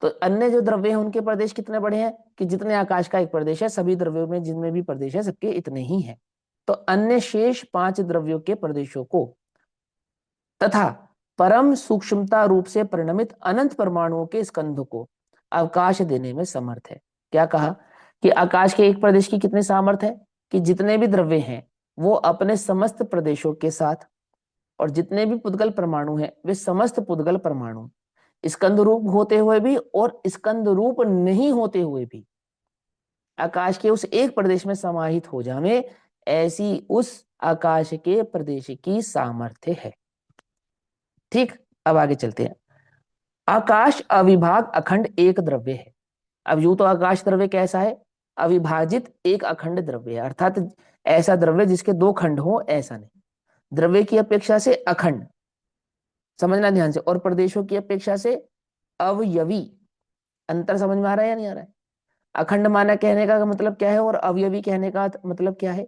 तो अन्य जो द्रव्य हैं उनके प्रदेश कितने बड़े हैं, कि जितने आकाश का एक प्रदेश है, सभी द्रव्यों में जिनमें भी प्रदेश है सबके इतने ही हैं। तो अन्य शेष पांच द्रव्यों के प्रदेशों को तथा परम सूक्ष्मता रूप से परिणमित अनंत परमाणुओं के स्कंध को अवकाश देने में समर्थ है। क्या कहा कि आकाश के एक प्रदेश की कितनी सामर्थ्य है, कि जितने भी द्रव्य हैं वो अपने समस्त प्रदेशों के साथ, और जितने भी पुद्गल परमाणु हैं वे समस्त पुद्गल परमाणु स्कंद रूप होते हुए भी और स्कंद रूप नहीं होते हुए भी आकाश के उस एक प्रदेश में समाहित हो जावे, ऐसी उस आकाश के प्रदेश की सामर्थ्य है। ठीक, अब आगे चलते हैं। आकाश अविभाग अखंड एक द्रव्य है। अब यूं तो आकाश द्रव्य कैसा है, अविभाजित एक अखंड द्रव्य है, अर्थात ऐसा द्रव्य जिसके दो खंड हो, ऐसा नहीं। द्रव्य की अपेक्षा से अखंड, समझना ध्यान से, और प्रदेशों की अपेक्षा से अवयवी। अंतर समझ में आ रहा है या नहीं आ रहा है। अखंड माना कहने का मतलब क्या है और अवयवी कहने का मतलब क्या है।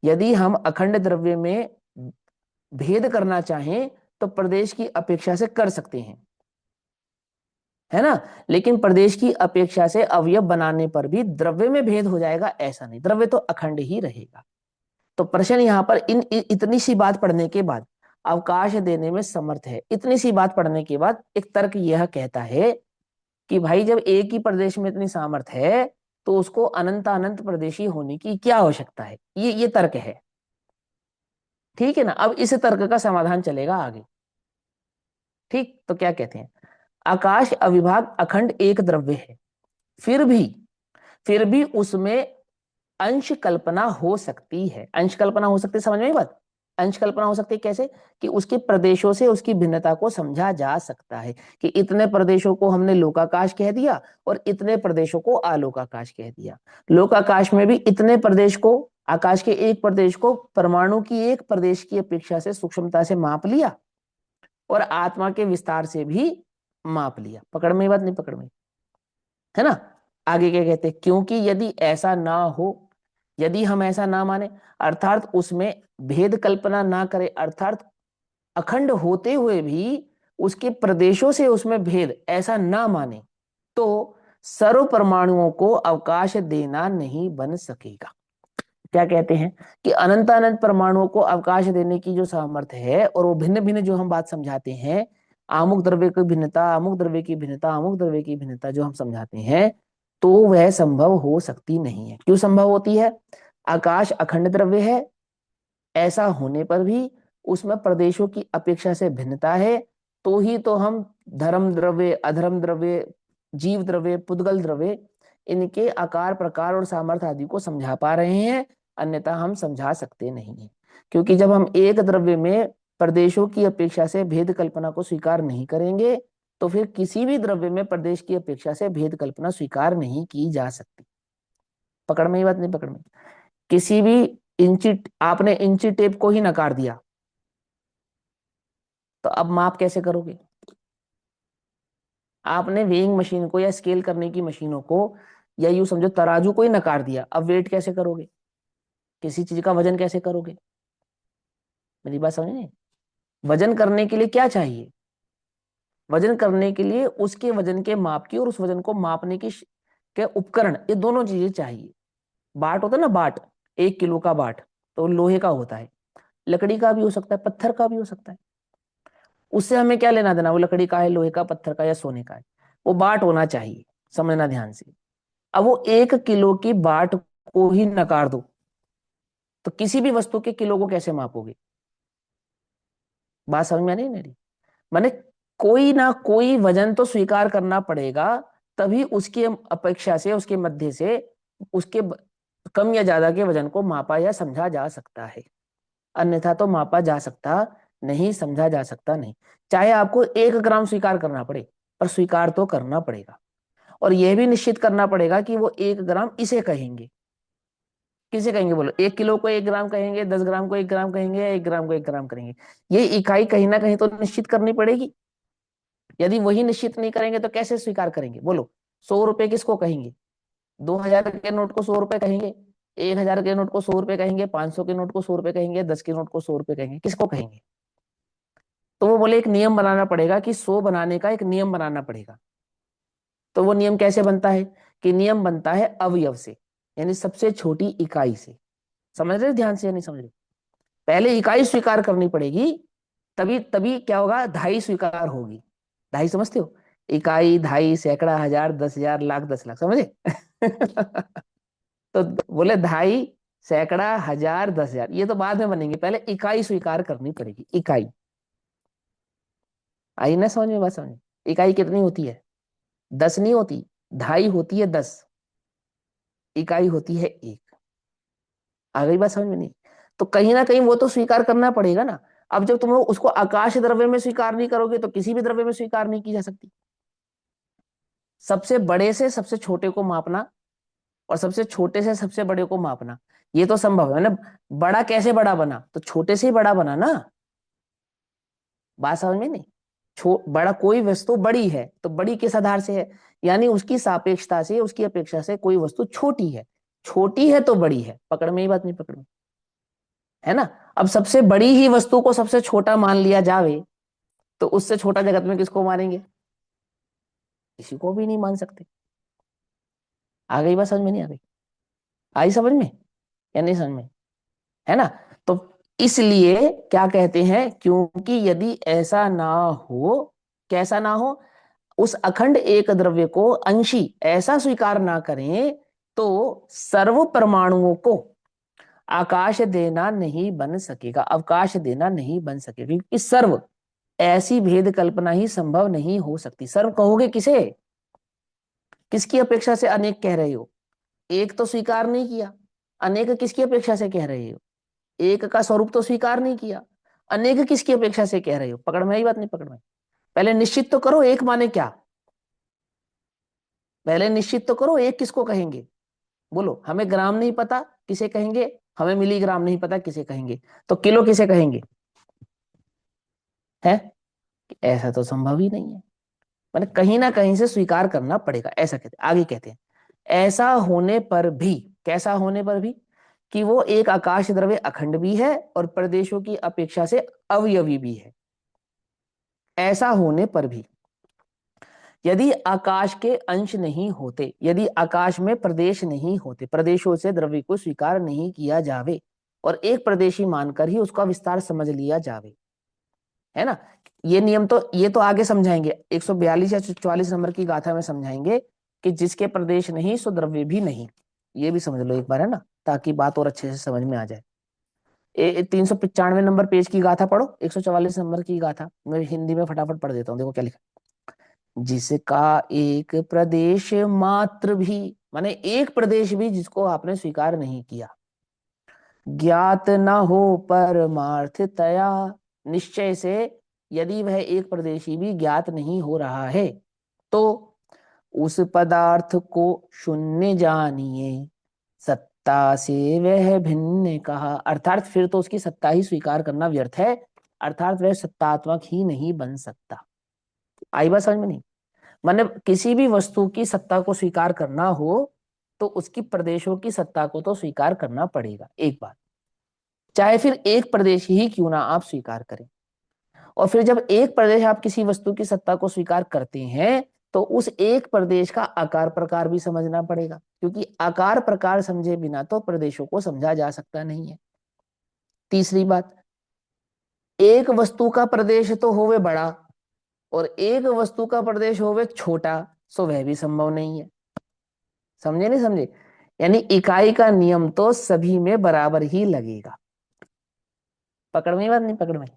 यदि हम अखंड द्रव्य में भेद करना चाहें तो प्रदेश की अपेक्षा से कर सकते हैं, है ना, लेकिन प्रदेश की अपेक्षा से अवयव बनाने पर भी द्रव्य में भेद हो जाएगा, ऐसा नहीं, द्रव्य तो अखंड ही रहेगा। तो प्रश्न यहाँ पर इतनी सी बात पढ़ने के बाद अवकाश देने में समर्थ है। इतनी सी बात पढ़ने के बाद एक तर्क यह कहता है कि भाई जब एक ही प्रदेश में इतनी सामर्थ्य है तो उसको अनंत अनंत प्रदेशी होने की क्या आवश्यकता है। ये तर्क है, ठीक है ना। अब इस तर्क का समाधान चलेगा आगे। ठीक, तो क्या कहते हैं, आकाश अविभाग अखंड एक द्रव्य है, फिर भी उसमें अंश कल्पना हो सकती है। अंश कल्पना हो सकती है, समझ में आई बात। अंश कल्पना हो सकती है कैसे, कि उसके प्रदेशों से उसकी भिन्नता को समझा जा सकता है, कि इतने प्रदेशों को हमने लोकाकाश कह दिया और इतने प्रदेशों को आलोकाकाश कह दिया। लोकाकाश में भी इतने प्रदेश को, आकाश के एक प्रदेश को परमाणु की एक प्रदेश की अपेक्षा से सूक्ष्मता से माप लिया और आत्मा के विस्तार से भी माप लिया। पकड़ में बात नहीं, पकड़ में, है ना। आगे क्या कहते हैं, क्योंकि यदि ऐसा ना हो, यदि हम ऐसा ना माने, अर्थात उसमें भेद कल्पना ना करें, अर्थात अखंड होते हुए भी उसके प्रदेशों से उसमें भेद ऐसा ना माने, तो सर्व परमाणुओं को अवकाश देना नहीं बन सकेगा। क्या कहते हैं कि अनंत अनंत परमाणुओं को अवकाश देने की जो सामर्थ्य है, और वो भिन्न भिन्न जो हम बात समझाते हैं, अमुक द्रव्य की भिन्नता, अमुक द्रव्य की भिन्नता, अमुक द्रव्य की भिन्नता जो हम समझाते हैं, तो वह संभव हो सकती नहीं है। क्यों संभव होती है, आकाश अखंड द्रव्य है, ऐसा होने पर भी उसमें प्रदेशों की अपेक्षा से भिन्नता है, तो ही तो हम धर्म द्रव्य, अधर्म द्रव्य, जीव द्रव्य, पुद्गल द्रव्य, इनके आकार प्रकार और सामर्थ्य आदि को समझा पा रहे हैं, अन्यथा हम समझा सकते नहीं है। क्योंकि जब हम एक द्रव्य में प्रदेशों की अपेक्षा से भेद कल्पना को स्वीकार नहीं करेंगे, तो फिर किसी भी द्रव्य में प्रदेश की अपेक्षा से भेद कल्पना स्वीकार नहीं की जा सकती। पकड़ में ही बात नहीं, पकड़ में। किसी भी इंची, आपने इंची टेप को ही नकार दिया, तो अब माप कैसे करोगे। आपने वेइंग मशीन को या स्केल करने की मशीनों को, या यूं समझो तराजू को ही नकार दिया, अब वेट कैसे करोगे, किसी चीज का वजन कैसे करोगे। मेरी बात समझे। वजन करने के लिए क्या चाहिए, वजन करने के लिए उसके वजन के माप की और उस वजन को मापने की के उपकरण, ये दोनों चीजें चाहिए। बाट होता है ना, बाट, 1 किलो का बाट तो लोहे का होता है, लकड़ी का भी हो सकता है, पत्थर का भी हो सकता है। उससे हमें क्या लेना देना, वो लकड़ी का है, लोहे का, पत्थर का या सोने का है, वो बाट होना चाहिए। समझना ध्यान से। अब वो 1 किलो की बाट को ही नकार दो तो किसी भी वस्तु के किलो को कैसे मापोगे? बात समझ में नहीं मेरी? माने कोई ना कोई वजन तो स्वीकार करना पड़ेगा, तभी उसकी अपेक्षा से, उसके मध्य से उसके कम या ज्यादा के वजन को मापा या समझा जा सकता है। अन्यथा तो मापा जा सकता नहीं, समझा जा सकता नहीं। चाहे आपको 1 ग्राम स्वीकार करना पड़े, पर स्वीकार तो करना पड़ेगा। और यह भी निश्चित करना पड़ेगा कि वो 1 ग्राम इसे कहेंगे। किसे कहेंगे बोलो? 1 किलो को 1 ग्राम कहेंगे, 10 ग्राम को 1 ग्राम कहेंगे, या 1 ग्राम को 1 ग्राम करेंगे? ये इकाई कहीं ना कहीं तो निश्चित करनी पड़ेगी। यदि वही निश्चित नहीं करेंगे तो कैसे स्वीकार करेंगे बोलो? 100 रुपए किसको कहेंगे? 2000 के नोट को 100 रुपए कहेंगे, 1000 के नोट को 100 रुपए कहेंगे, 500 के नोट को 100 रुपए कहेंगे, 10 के नोट को 100 रुपए कहेंगे, किसको कहेंगे? तो वो बोले एक नियम बनाना पड़ेगा कि 100 बनाने का एक नियम बनाना पड़ेगा। तो वो नियम कैसे बनता है? कि नियम बनता है अवयव से, यानी सबसे छोटी इकाई से। समझ रहे ध्यान से या नहीं समझ रहे? पहले इकाई स्वीकार करनी पड़ेगी, तभी तभी क्या होगा? धाई स्वीकार होगी। धाई समझते हो? इकाई, धाई, सैकड़ा, हजार, 10,000, लाख, 10 लाख, समझे? तो बोले धाई, सैकड़ा, हजार, 10,000 ये तो बाद में बनेंगे, पहले इकाई स्वीकार करनी पड़ेगी। इकाई आई ना समझ में? बात समझ में? इकाई कितनी होती है? 10 नहीं होती, धाई होती है 10, इकाई होती है 1। आ गई बात समझ में? नहीं तो कहीं ना कहीं वो तो स्वीकार करना पड़ेगा ना। अब जब तुम उसको आकाश द्रव्य में स्वीकार नहीं करोगे तो किसी भी द्रव्य में स्वीकार नहीं की जा सकती। सबसे बड़े से सबसे छोटे को मापना और सबसे छोटे से सबसे बड़े को मापना, ये तो संभव है ना। बड़ा कैसे बड़ा बना? तो छोटे से ही बड़ा बना ना। बात समझ में नहीं? बड़ा कोई वस्तु बड़ी है तो बड़ी किस आधार से है? यानी उसकी सापेक्षता से, उसकी अपेक्षा से कोई वस्तु छोटी है। छोटी है तो बड़ी है। पकड़ में ही बात नहीं? पकड़ में है ना? अब सबसे बड़ी ही वस्तु को सबसे छोटा मान लिया जावे तो उससे छोटा जगत में किसको मानेंगे? किसी को भी नहीं मान सकते। आ गई बात समझ में? नहीं आ गई? आई समझ में या नहीं समझ में? है ना? तो इसलिए क्या कहते हैं, क्योंकि यदि ऐसा ना हो, कैसा ना हो, उस अखंड एक द्रव्य को अंशी ऐसा स्वीकार ना करें तो सर्व परमाणुओं को आकाश देना नहीं बन सकेगा, अवकाश देना नहीं बन सकेगा। क्योंकि सर्व ऐसी भेद कल्पना ही संभव नहीं हो सकती। सर्व कहोगे किसे? किसकी अपेक्षा से अनेक कह रहे हो? एक तो स्वीकार नहीं किया, अनेक किसकी अपेक्षा से कह रहे हो? एक का स्वरूप तो स्वीकार नहीं किया, अनेक किसकी अपेक्षा से कह रहे हो? पकड़ में आई बात नहीं? पकड़ में? पहले निश्चित तो करो एक माने क्या। पहले निश्चित तो करो एक किसको कहेंगे बोलो? हमें ग्राम नहीं पता किसे कहेंगे, हमें मिलीग्राम नहीं पता किसे कहेंगे, तो किलो किसे कहेंगे? है? ऐसा तो संभव ही नहीं है। मैंने कहीं ना कहीं से स्वीकार करना पड़ेगा, ऐसा कहते आगे कहते हैं। ऐसा होने पर भी, कैसा होने पर भी? कि वो एक आकाश द्रव्य अखंड भी है और प्रदेशों की अपेक्षा से अवयवी भी है। ऐसा होने पर भी यदि आकाश के अंश नहीं होते, यदि आकाश में प्रदेश नहीं होते, प्रदेशों से द्रव्य को स्वीकार नहीं किया जावे और एक प्रदेशी मानकर ही उसका विस्तार समझ लिया जावे, है ना? ये नियम तो, ये तो आगे समझाएंगे 142 या 44 नंबर की गाथा में समझाएंगे कि जिसके प्रदेश नहीं सो द्रव्य भी नहीं। ये भी समझ लो एक बार, है ना, ताकि बात और अच्छे से समझ में आ जाए। 395 नंबर पेज की गाथा पढ़ो, 144 नंबर की गाथा मैं हिंदी में फटाफट पढ़ देता हूँ। देखो क्या लिखा। जिसका एक प्रदेश मात्र भी, माने एक प्रदेश भी जिसको आपने स्वीकार नहीं किया, ज्ञात न हो परमार्थतया, निश्चय से यदि वह एक प्रदेशी भी ज्ञात नहीं हो रहा है तो उस पदार्थ को शून्य जानिए, सत्ता से वह भिन्न कहा। अर्थात फिर तो उसकी सत्ता ही स्वीकार करना व्यर्थ है, अर्थात वह सत्तात्मक ही नहीं बन सकता। आई बात समझ में? नहीं माने किसी भी वस्तु की सत्ता को स्वीकार करना हो तो उसकी प्रदेशों की सत्ता को तो स्वीकार करना पड़ेगा एक बार, चाहे फिर एक प्रदेश ही क्यों ना आप स्वीकार करें। और फिर जब एक प्रदेश आप किसी वस्तु की सत्ता को स्वीकार करते हैं तो उस एक प्रदेश का आकार प्रकार भी समझना पड़ेगा, क्योंकि आकार प्रकार समझे बिना तो प्रदेशों को समझा जा सकता नहीं है। तीसरी बात, एक वस्तु का प्रदेश तो होवे बड़ा और एक वस्तु का प्रदेश होवे छोटा, सो वह भी संभव नहीं है। समझे नहीं समझे? यानी इकाई का नियम तो सभी में बराबर ही लगेगा। पकड़ में बात नहीं पकड़ में?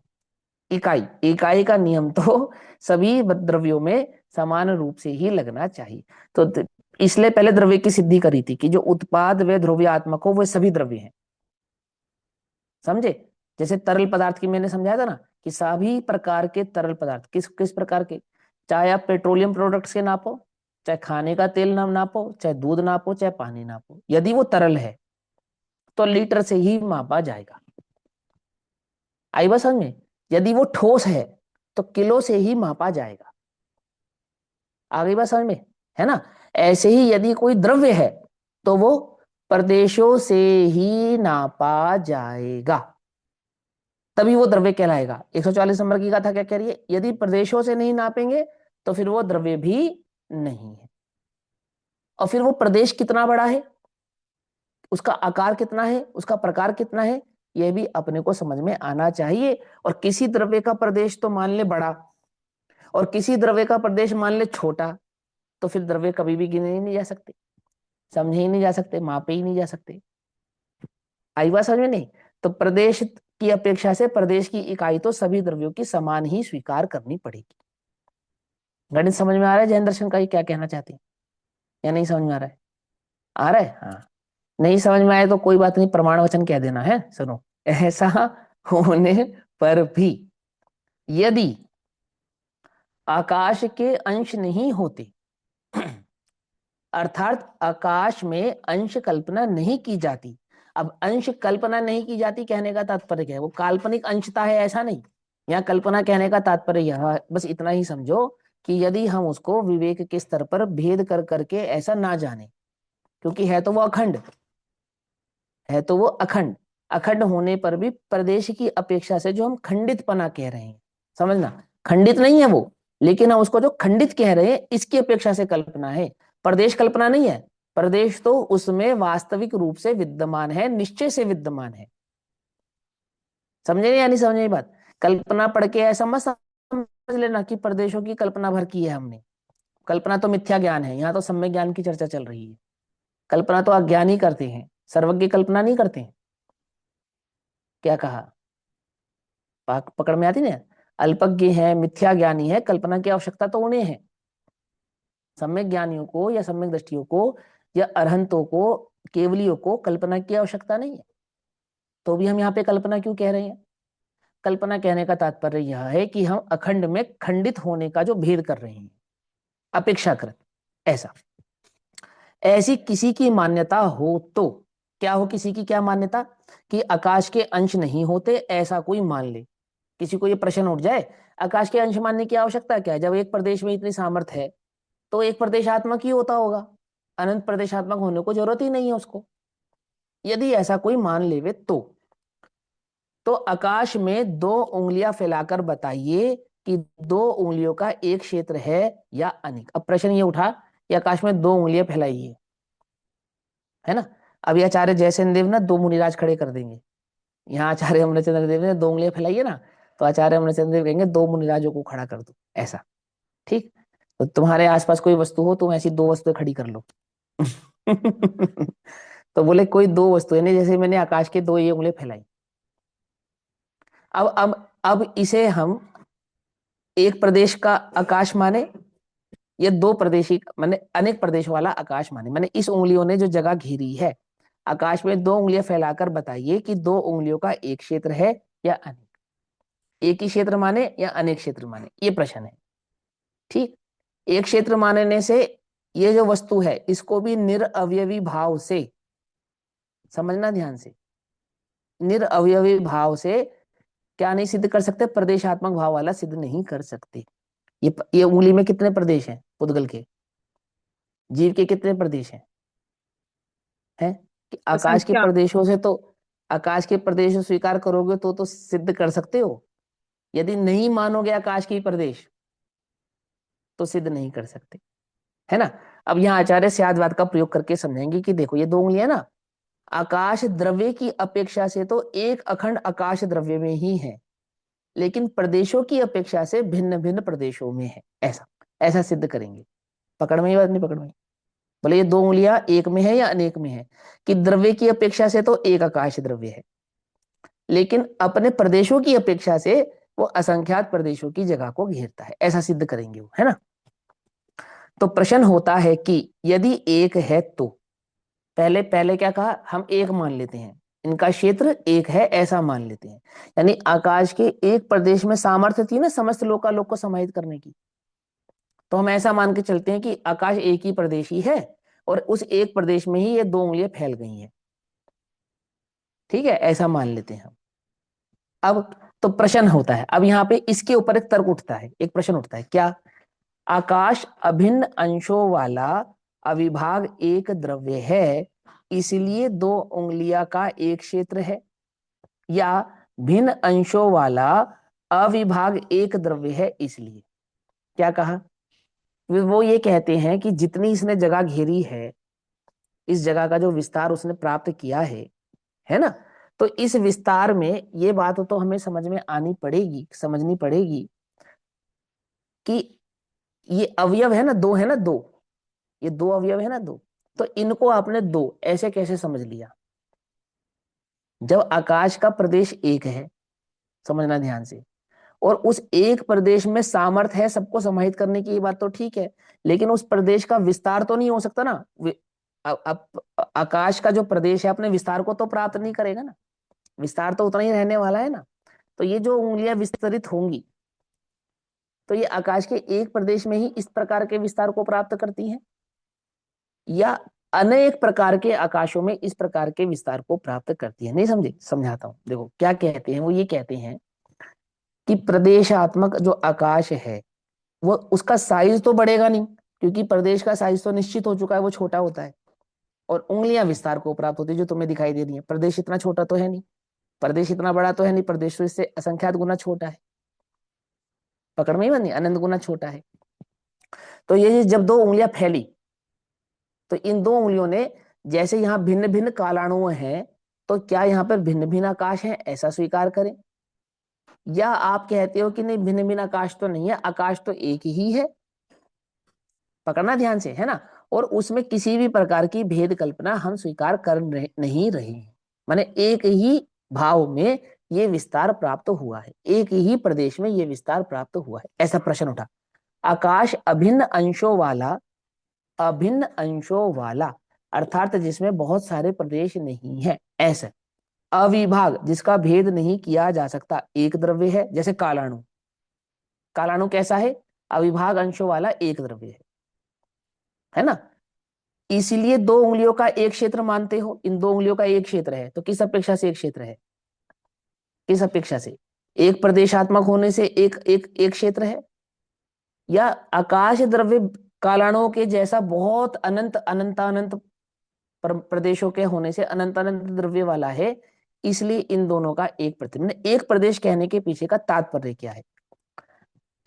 इकाई इकाई का नियम तो सभी द्रव्यों में समान रूप से ही लगना चाहिए। तो इसलिए पहले द्रव्य की सिद्धि करी थी कि जो उत्पाद व ध्रुवीयात्मक हो वो सभी द्रव्य हैं। समझे? जैसे तरल पदार्थ की मैंने समझाया था ना कि सभी प्रकार के तरल पदार्थ किस किस प्रकार के, चाहे आप पेट्रोलियम प्रोडक्ट्स के नापो, चाहे खाने का तेल नापो, चाहे दूध नापो, चाहे पानी नापो, यदि वो तरल है तो लीटर से ही मापा जाएगा। आई बात समझ में? यदि वो ठोस है तो किलो से ही मापा जाएगा। आ गई बात समझ में? है ना? ऐसे ही यदि कोई द्रव्य है तो वो प्रदेशों से ही नापा जाएगा, तभी वो द्रव्य कहलाएगा। 144 नंबर की गाथा क्या कह रही है? यदि प्रदेशों से नहीं नापेंगे तो फिर वो द्रव्य भी नहीं है। और फिर वो प्रदेश कितना बड़ा है, उसका आकार कितना है, उसका प्रकार कितना है, यह भी अपने को समझ में आना चाहिए। और किसी द्रव्य का प्रदेश तो मान ले बड़ा और किसी द्रव्य का प्रदेश मान ले छोटा, तो फिर द्रव्य कभी भी गिने ही नहीं जा सकते, समझे ही नहीं जा सकते, मापे ही नहीं जा सकते। आई बात समझ में नहीं? तो प्रदेश की अपेक्षा से प्रदेश की इकाई तो सभी द्रव्यों की समान ही स्वीकार करनी पड़ेगी। गणित समझ में आ रहा है? जैन दर्शन का ये क्या कहना चाहती है या नहीं समझ में आ रहा है? आ रहा है? हाँ। नहीं समझ में आए तो कोई बात नहीं, प्रमाण वचन कह देना है। सुनो, ऐसा होने पर भी यदि आकाश के अंश नहीं होते अर्थात आकाश में अंश कल्पना नहीं की जाती। अब अंश कल्पना नहीं की जाती कहने का तात्पर्य क्या है? वो काल्पनिक अंशता है ऐसा नहीं। यहाँ कल्पना कहने का तात्पर्य यह बस इतना ही समझो कि यदि हम उसको विवेक के स्तर पर भेद कर करके ऐसा ना जाने, क्योंकि है तो वो अखंड, है तो वो अखंड, अखंड होने पर भी प्रदेश की अपेक्षा से जो हम खंडित पना कह रहे हैं, समझना, खंडित नहीं है वो, लेकिन हम उसको जो खंडित कह रहे हैं इसकी अपेक्षा से कल्पना है। प्रदेश कल्पना नहीं है, प्रदेश तो उसमें वास्तविक रूप से विद्यमान है, निश्चय से विद्यमान है। समझे या नहीं समझे बात? कल्पना पढ़ के ऐसा मत समझ लेना कि प्रदेशों की कल्पना भर की है हमने। कल्पना तो मिथ्या ज्ञान है, यहाँ तो सम्यक ज्ञान की चर्चा चल रही है। कल्पना तो अज्ञानी करते हैं, सर्वज्ञ कल्पना नहीं करते हैं। क्या कहा? पकड़ में आती ना? अल्पज्ञ है, मिथ्या ज्ञानी है, कल्पना की आवश्यकता तो उन्हें है। सम्यक ज्ञानियों को या सम्यक दृष्टियों को या अरहंतों को, केवलियों को कल्पना की आवश्यकता नहीं है। तो भी हम यहाँ पे कल्पना क्यों कह रहे हैं? कल्पना कहने का तात्पर्य यह है कि हम अखंड में खंडित होने का जो भेद कर रहे हैं अपेक्षाकृत, ऐसा। ऐसी किसी की मान्यता हो तो क्या हो? किसी की क्या मान्यता? कि आकाश के अंश नहीं होते, ऐसा कोई मान ले। किसी को ये प्रश्न उठ जाए, आकाश के अंश मानने की आवश्यकता क्या है? जब एक प्रदेश में इतनी सामर्थ्य है तो एक प्रदेशात्मक ही होता होगा, अनंत प्रदेशात्मक होने को जरूरत ही नहीं है उसको। यदि ऐसा कोई मान लेवे तो आकाश में 2 उंगलियां फैलाकर बताइए कि 2 उंगलियों का एक क्षेत्र है या अनेक। अब प्रश्न ये उठा कि आकाश में 2 उंगलियां फैलाई है ना? अब ये आचार्य जयसेन देव ना 2 मुनिराज खड़े कर देंगे। यहाँ आचार्य अमरचंद्र देव ने 2 उंगलियां फैलाई है ना, तो आचार्य अमरचंद्र देव कहेंगे 2 मुनिराजों को खड़ा कर दो, ऐसा। ठीक? तो तुम्हारे आसपास कोई वस्तु हो, तुम ऐसी 2 वस्तुएं खड़ी कर लो। तो बोले कोई 2 वस्तुएं नहीं, जैसे मैंने आकाश के 2 ये उंगलियां फैलाई। अब इसे हम एक प्रदेश का आकाश माने या 2 प्रदेशी माने अनेक प्रदेश वाला आकाश माने। मैंने इस उंगलियों ने जो जगह घेरी है, आकाश में 2 उंगलियां फैलाकर बताइए कि 2 उंगलियों का एक क्षेत्र है या अनेक। एक ही क्षेत्र माने या अनेक क्षेत्र माने, ये प्रश्न है। ठीक? एक क्षेत्र मानने से ये जो वस्तु है इसको भी निरअवयवी भाव से समझना ध्यान से। निरअवयवी भाव से क्या नहीं सिद्ध कर सकते? प्रदेशात्मक भाव वाला सिद्ध नहीं कर सकते। ये उंगली में कितने प्रदेश हैं? पुद्गल के, जीव के कितने प्रदेश हैं? कि आकाश के असंख्या। प्रदेशों से तो, आकाश के प्रदेश स्वीकार करोगे तो सिद्ध कर सकते हो। यदि नहीं मानोगे आकाश की प्रदेश तो सिद्ध नहीं कर सकते, है ना? अब यहाँ आचार्य स्याद्वाद का प्रयोग करके समझेंगे कि देखो ये 2 उंगलियां ना, आकाश द्रव्य की अपेक्षा से तो एक अखंड आकाश द्रव्य में ही है, लेकिन प्रदेशों की अपेक्षा से भिन्न भिन्न प्रदेशों में है, ऐसा ऐसा सिद्ध करेंगे। पकड़ में ही बात नहीं? पकड़ में? बोले ये दो उंगलियां एक में है या अनेक में है, कि द्रव्य की अपेक्षा से तो एक आकाश द्रव्य है, लेकिन अपने प्रदेशों की अपेक्षा से वो असंख्यात प्रदेशों की जगह को घेरता है, ऐसा सिद्ध करेंगे वो, है ना। तो प्रश्न होता है कि यदि एक है तो, पहले पहले क्या कहा, हम एक मान लेते हैं, इनका क्षेत्र एक है ऐसा मान लेते हैं, यानी आकाश के एक प्रदेश में सामर्थ्य थी ना समस्त लोकालोक को समाहित करने की, तो हम ऐसा मान के चलते हैं कि आकाश एक ही प्रदेश ही है और उस एक प्रदेश में ही ये दो उंगलियां फैल गई हैं, ठीक है, ऐसा मान लेते हैं हम। अब तो प्रश्न होता है, अब यहाँ पे इसके ऊपर एक तर्क उठता है, एक प्रश्न उठता है, क्या आकाश अभिन्न अंशों वाला अविभाग एक द्रव्य है इसलिए दो उंगलियां का एक क्षेत्र है, या भिन्न अंशों वाला अविभाग एक द्रव्य है इसलिए, क्या कहा, वो ये कहते हैं कि जितनी इसने जगह घेरी है, इस जगह का जो विस्तार उसने प्राप्त किया है ना, तो इस विस्तार में ये बात तो हमें समझ में आनी पड़ेगी, समझनी पड़ेगी कि ये अवयव है ना, दो है ना, दो, ये दो अवयव है ना, दो, तो इनको आपने दो ऐसे कैसे समझ लिया, जब आकाश का प्रदेश एक है, समझना ध्यान से, और उस एक प्रदेश में सामर्थ्य है सबको समाहित करने की, ये बात तो ठीक है, लेकिन उस प्रदेश का विस्तार तो नहीं हो सकता ना, आकाश का जो प्रदेश है अपने विस्तार को तो प्राप्त नहीं करेगा ना, विस्तार तो उतना ही रहने वाला है ना, तो ये जो उंगलियां विस्तरित होंगी तो ये आकाश के एक प्रदेश में ही इस प्रकार के विस्तार को प्राप्त करती हैं, या अनेक प्रकार के आकाशों में इस प्रकार के विस्तार को प्राप्त करती है, नहीं समझे, समझाता हूं, देखो क्या कहते हैं, वो ये कहते हैं कि प्रदेशात्मक जो आकाश है वो उसका साइज तो बढ़ेगा नहीं, क्योंकि प्रदेश का साइज तो निश्चित हो चुका है, वो छोटा होता है, और उंगलियां विस्तार को प्राप्त होती है जो तुम्हें दिखाई दे रही है, प्रदेश इतना छोटा तो है नहीं, प्रदेश इतना बड़ा तो है नहीं, प्रदेश तो इससे असंख्यात गुना छोटा है, पकड़ में ही बनी, अनंत गुना छोटा है। तो ये जब दो उंगलियां फैली तो इन दो उंगलियों ने, जैसे यहाँ भिन्न भिन्न कालाणु हैं, तो क्या यहाँ पर भिन्न भिन्न आकाश हैं ऐसा स्वीकार करें, या आप कहते हो कि नहीं भिन्न भिन्न आकाश तो नहीं है, आकाश तो एक ही है, पकड़ना ध्यान से, है ना, और उसमें किसी भी प्रकार की भेद कल्पना हम स्वीकार कर नहीं रहे हैं, माने एक ही भाव में ये विस्तार प्राप्त हुआ है, एक ही प्रदेश में ये विस्तार प्राप्त हुआ है, ऐसा प्रश्न उठा। आकाश अभिन्न अंशों वाला अर्थात जिसमें बहुत सारे प्रदेश नहीं है, ऐसा अविभाग जिसका भेद नहीं किया जा सकता एक द्रव्य है, जैसे कालाणु, कालाणु कैसा है, अविभाग अंशों वाला एक द्रव्य है ना, इसीलिए दो उंगलियों का एक क्षेत्र मानते हो, इन दो उंगलियों का एक क्षेत्र है, तो किस अपेक्षा से एक क्षेत्र है, किस अपेक्षा से, एक प्रदेशात्मक होने से एक एक एक क्षेत्र है, या आकाश द्रव्य कालाणुओं के जैसा बहुत अनंत अनंतानंत प्रदेशों के होने से अनंत अनंत द्रव्य वाला है, इसलिए इन दोनों का एक प्रतिबिंब, एक प्रदेश कहने के पीछे का तात्पर्य क्या है,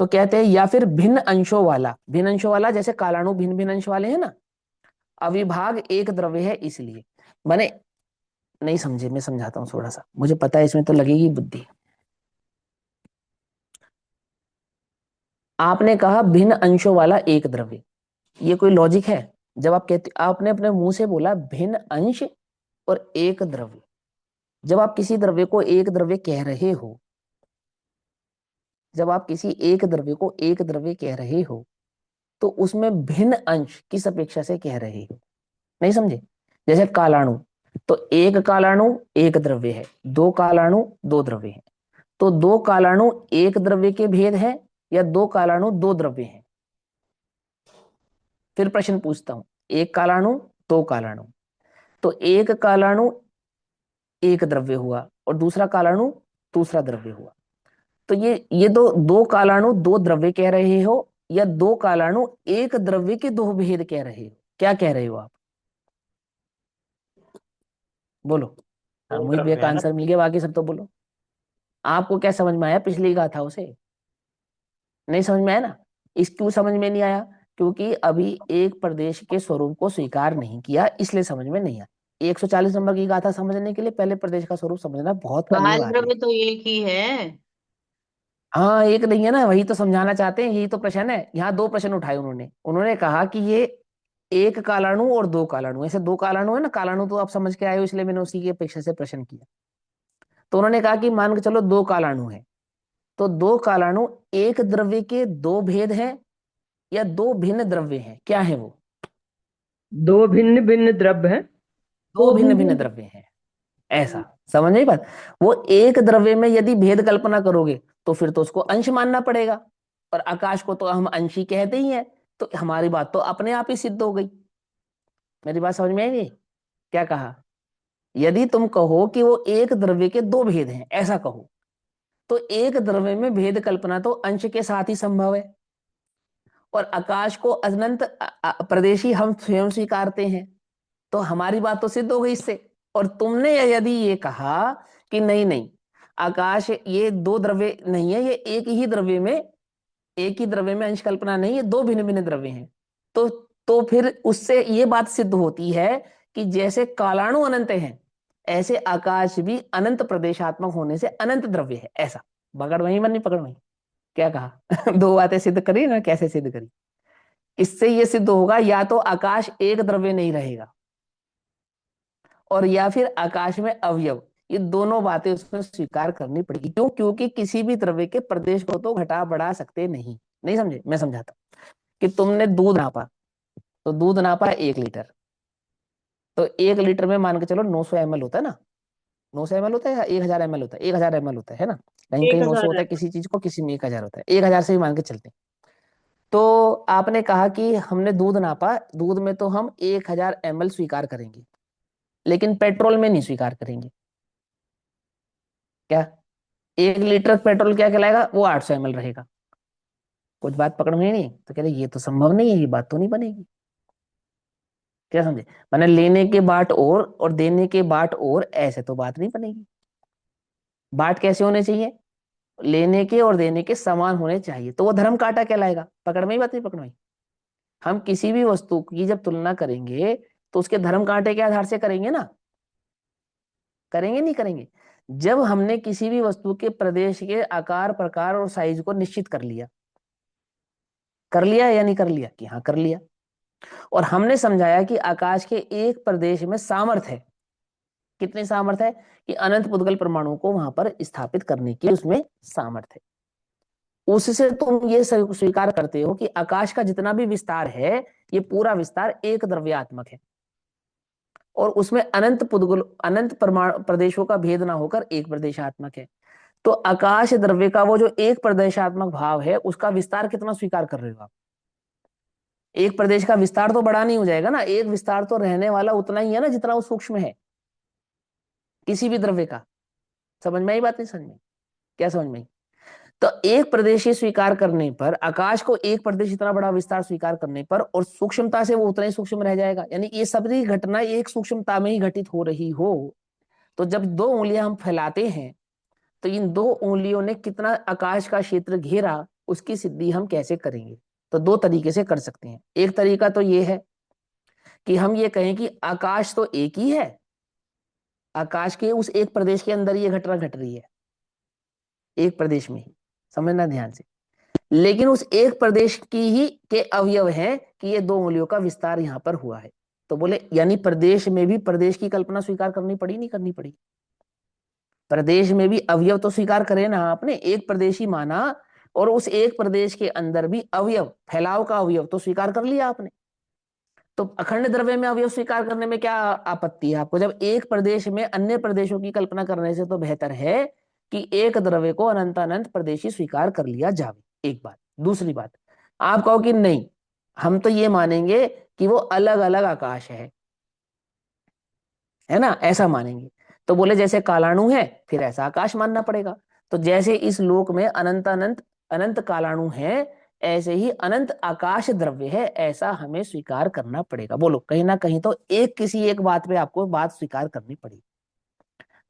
तो कहते हैं या फिर भिन्न अंशों वाला, भिन्न अंशों वाला जैसे कालाणु भिन्न भिन्न अंश वाले हैं ना, अविभाग एक द्रव्य है इसलिए, माने नहीं समझे, मैं समझाता हूं थोड़ा सा, मुझे पता है इसमें तो लगेगी बुद्धि। आपने कहा भिन्न अंशों वाला एक द्रव्य, ये कोई लॉजिक है, जब आप कहते, आपने अपने मुंह से बोला भिन्न अंश और एक द्रव्य, जब आप किसी द्रव्य को एक द्रव्य कह रहे हो, जब आप किसी एक द्रव्य को एक द्रव्य कह रहे हो तो उसमें भिन्न अंश किस अपेक्षा से कह रहे हो, नहीं समझे, जैसे कालाणु, तो एक कालाणु एक द्रव्य है, दो कालाणु दो द्रव्य है, तो दो कालाणु एक द्रव्य के भेद है या दो कालाणु दो द्रव्य हैं, फिर प्रश्न पूछता हूं, एक कालाणु दो कालाणु, तो एक कालाणु एक द्रव्य हुआ और दूसरा कालाणु दूसरा द्रव्य हुआ, तो ये दो कालाणु दो द्रव्य कह रहे हो या दो कालाणु एक द्रव्य के दो भेद कह रहे हो, क्या कह रहे हो आप, बोलो। हाँ, दो मोहित भैया द्रव्य का है ना। आंसर मिल गया, बाकी सब तो बोलो, आपको क्या समझ में आया, पिछली गाथा उसे नहीं समझ में आया ना, इस क्यों समझ में नहीं आया, क्योंकि अभी एक प्रदेश के स्वरूप को स्वीकार नहीं किया, इसलिए समझ में नहीं आया। 140 नंबर की गाथा समझने के लिए पहले प्रदेश का स्वरूप समझना बहुत काल अनिवार्य द्रव्य है। तो एक ही है। हाँ एक नहीं है ना, वही तो समझाना चाहते हैं, यही तो प्रश्न है, यहाँ दो प्रश्न उठाए उन्होंने, उन्होंने कहा कि ये एक कालाणु और दो कालाणु, ऐसे दो कालाणु है ना, कालाणु तो आप समझ के आए हो इसलिए मैंने उसी की अपेक्षा से प्रश्न किया। तो उन्होंने कहा कि मान के चलो दो कालाणु है, तो दो कालाणु एक द्रव्य के दो भेद हैं या दो भिन्न द्रव्य हैं, क्या है वो? दो भिन्न भिन्न द्रव्य हैं। दो भिन्न भिन्न द्रव्य हैं, ऐसा समझ नहीं बात। वो एक द्रव्य में यदि भेद कल्पना करोगे तो फिर तो उसको अंश मानना पड़ेगा, और आकाश को तो हम अंश ही कहते ही हैं, तो हमारी बात तो अपने आप ही सिद्ध हो गई। मेरी बात समझ में आई नहीं? क्या कहा? यदि तुम कहो कि वो एक द्रव्य के दो भेद हैं, ऐसा कहो, तो एक द्रव्य में भेद कल्पना तो अंश के साथ ही संभव है, और आकाश को अनंत प्रदेशी हम स्वयं स्वीकारते हैं, तो हमारी बात तो सिद्ध हो गई इससे। और तुमने यदि ये कहा कि नहीं नहीं, आकाश ये दो द्रव्य नहीं है, ये एक ही द्रव्य में अंश कल्पना नहीं है, दो भिन्न भिन्न द्रव्य हैं, तो फिर उससे ये बात सिद्ध होती है कि जैसे कालाणु अनंत हैं, ऐसे आकाश भी अनंत प्रदेशात्मक होने से अनंत द्रव्य है। ऐसा पकड़ वही मन नहीं पकड़ वही, क्या कहा? दो बातें सिद्ध करी ना, कैसे सिद्ध करी? इससे ये सिद्ध होगा या तो आकाश एक द्रव्य नहीं रहेगा, और या फिर आकाश में अवयव, ये दोनों बातें उसमें स्वीकार करनी पड़ेगी। क्यों? क्योंकि किसी भी द्रव्य के प्रदेश को तो घटा बढ़ा सकते नहीं। नहीं समझे? मैं समझाता कि तुमने दूध नापा, तो दूध नापा 1 लीटर, तो 1 लीटर में मान के चलो 900 ml होता है ना, 900 ml होता है या 1000 ml होता है? 1000 ml होता है ना, कहीं कहीं 900 होता है, 1000 किसी चीज को किसी में 1000 होता है, 1000 से ही मान के चलते हैं। तो आपने कहा कि हमने दूध नापा, दूध में तो हम 1000 ml स्वीकार करेंगे, लेकिन पेट्रोल में नहीं स्वीकार करेंगे। क्या 1 लीटर पेट्रोल क्या कहलाएगा? वो 800 ml रहेगा। कुछ बात पकड़ में नहीं? तो कह रहे ये तो संभव नहीं है, ये बात तो नहीं बनेगी। क्या समझे? मैंने लेने के बाट और देने के बाट और, ऐसे तो बात नहीं बनेगी। बाट कैसे होने चाहिए? लेने के और देने के समान होने चाहिए, तो वो धर्म काटा कहलाएगा। पकड़ में ही बात नहीं? पकड़ में ही। हम किसी भी वस्तु की जब तुलना करेंगे तो उसके धर्म कांटे के आधार से करेंगे ना, करेंगे नहीं करेंगे? जब हमने किसी भी वस्तु के प्रदेश के आकार प्रकार और साइज को निश्चित कर लिया या नहीं कर लिया? कि हाँ कर लिया। और हमने समझाया कि आकाश के एक प्रदेश में सामर्थ्य है। कितनी सामर्थ्य है? कि अनंत पुद्गल परमाणु को वहां पर स्थापित करने की उसमें सामर्थ्य है। उससे तुम ये स्वीकार करते हो कि आकाश का जितना भी विस्तार है, ये पूरा विस्तार एक द्रव्यात्मक है, और उसमें अनंत परमाणु प्रदेशों का भेद ना होकर एक प्रदेशात्मक है। तो आकाश द्रव्य का वो जो एक प्रदेशात्मक भाव है, उसका विस्तार कितना स्वीकार कर रहे हो आप? एक प्रदेश का विस्तार तो बड़ा नहीं हो जाएगा ना, एक विस्तार तो रहने वाला उतना ही है ना जितना वो सूक्ष्म है किसी भी द्रव्य का। समझ में आई बात? नहीं समझ में? क्या समझ में आई? तो एक प्रदेश ही स्वीकार करने पर, आकाश को एक प्रदेश इतना बड़ा विस्तार स्वीकार करने पर, और सूक्ष्मता से वो उतना ही सूक्ष्म रह जाएगा, यानी ये सभी घटना एक सूक्ष्मता में ही घटित हो रही हो। तो जब दो उंगलियां हम फैलाते हैं, तो इन दो उंगलियों ने कितना आकाश का क्षेत्र घेरा, उसकी सिद्धि हम कैसे करेंगे? तो दो तरीके से कर सकते हैं। एक तरीका तो ये है कि हम ये कहें कि आकाश तो एक ही है, आकाश के उस एक प्रदेश के अंदर ये घटना घट रही है, एक प्रदेश में ही। समझना ध्यान से। लेकिन उस एक प्रदेश की ही के अवयव है कि ये दो उंगलियों का विस्तार यहां पर हुआ है। तो बोले यानी प्रदेश में भी प्रदेश की कल्पना स्वीकार करनी पड़ी, नहीं करनी पड़ी? प्रदेश में भी अवयव तो स्वीकार करे ना आपने, एक प्रदेश ही माना, और उस एक प्रदेश के अंदर भी अवयव, फैलाव का अवयव तो स्वीकार कर लिया आपने। तो अखंड द्रव्य में अवयव स्वीकार करने में क्या आपत्ति है आपको? जब एक प्रदेश में अन्य प्रदेशों की कल्पना करने से तो बेहतर है कि एक द्रव्य को अनंत अनंत प्रदेशी स्वीकार कर लिया जावे। एक बात। दूसरी बात, आप कहो कि नहीं, हम तो ये मानेंगे कि वो अलग अलग आकाश है ना, ऐसा मानेंगे। तो बोले जैसे कालाणु है, फिर ऐसा आकाश मानना पड़ेगा। तो जैसे इस लोक में अनंत अनंत अनंत कालाणु है, ऐसे ही अनंत आकाश द्रव्य है, ऐसा हमें स्वीकार करना पड़ेगा। बोलो, कहीं ना कहीं तो एक किसी एक बात पे आपको बात स्वीकार करनी पड़ेगी।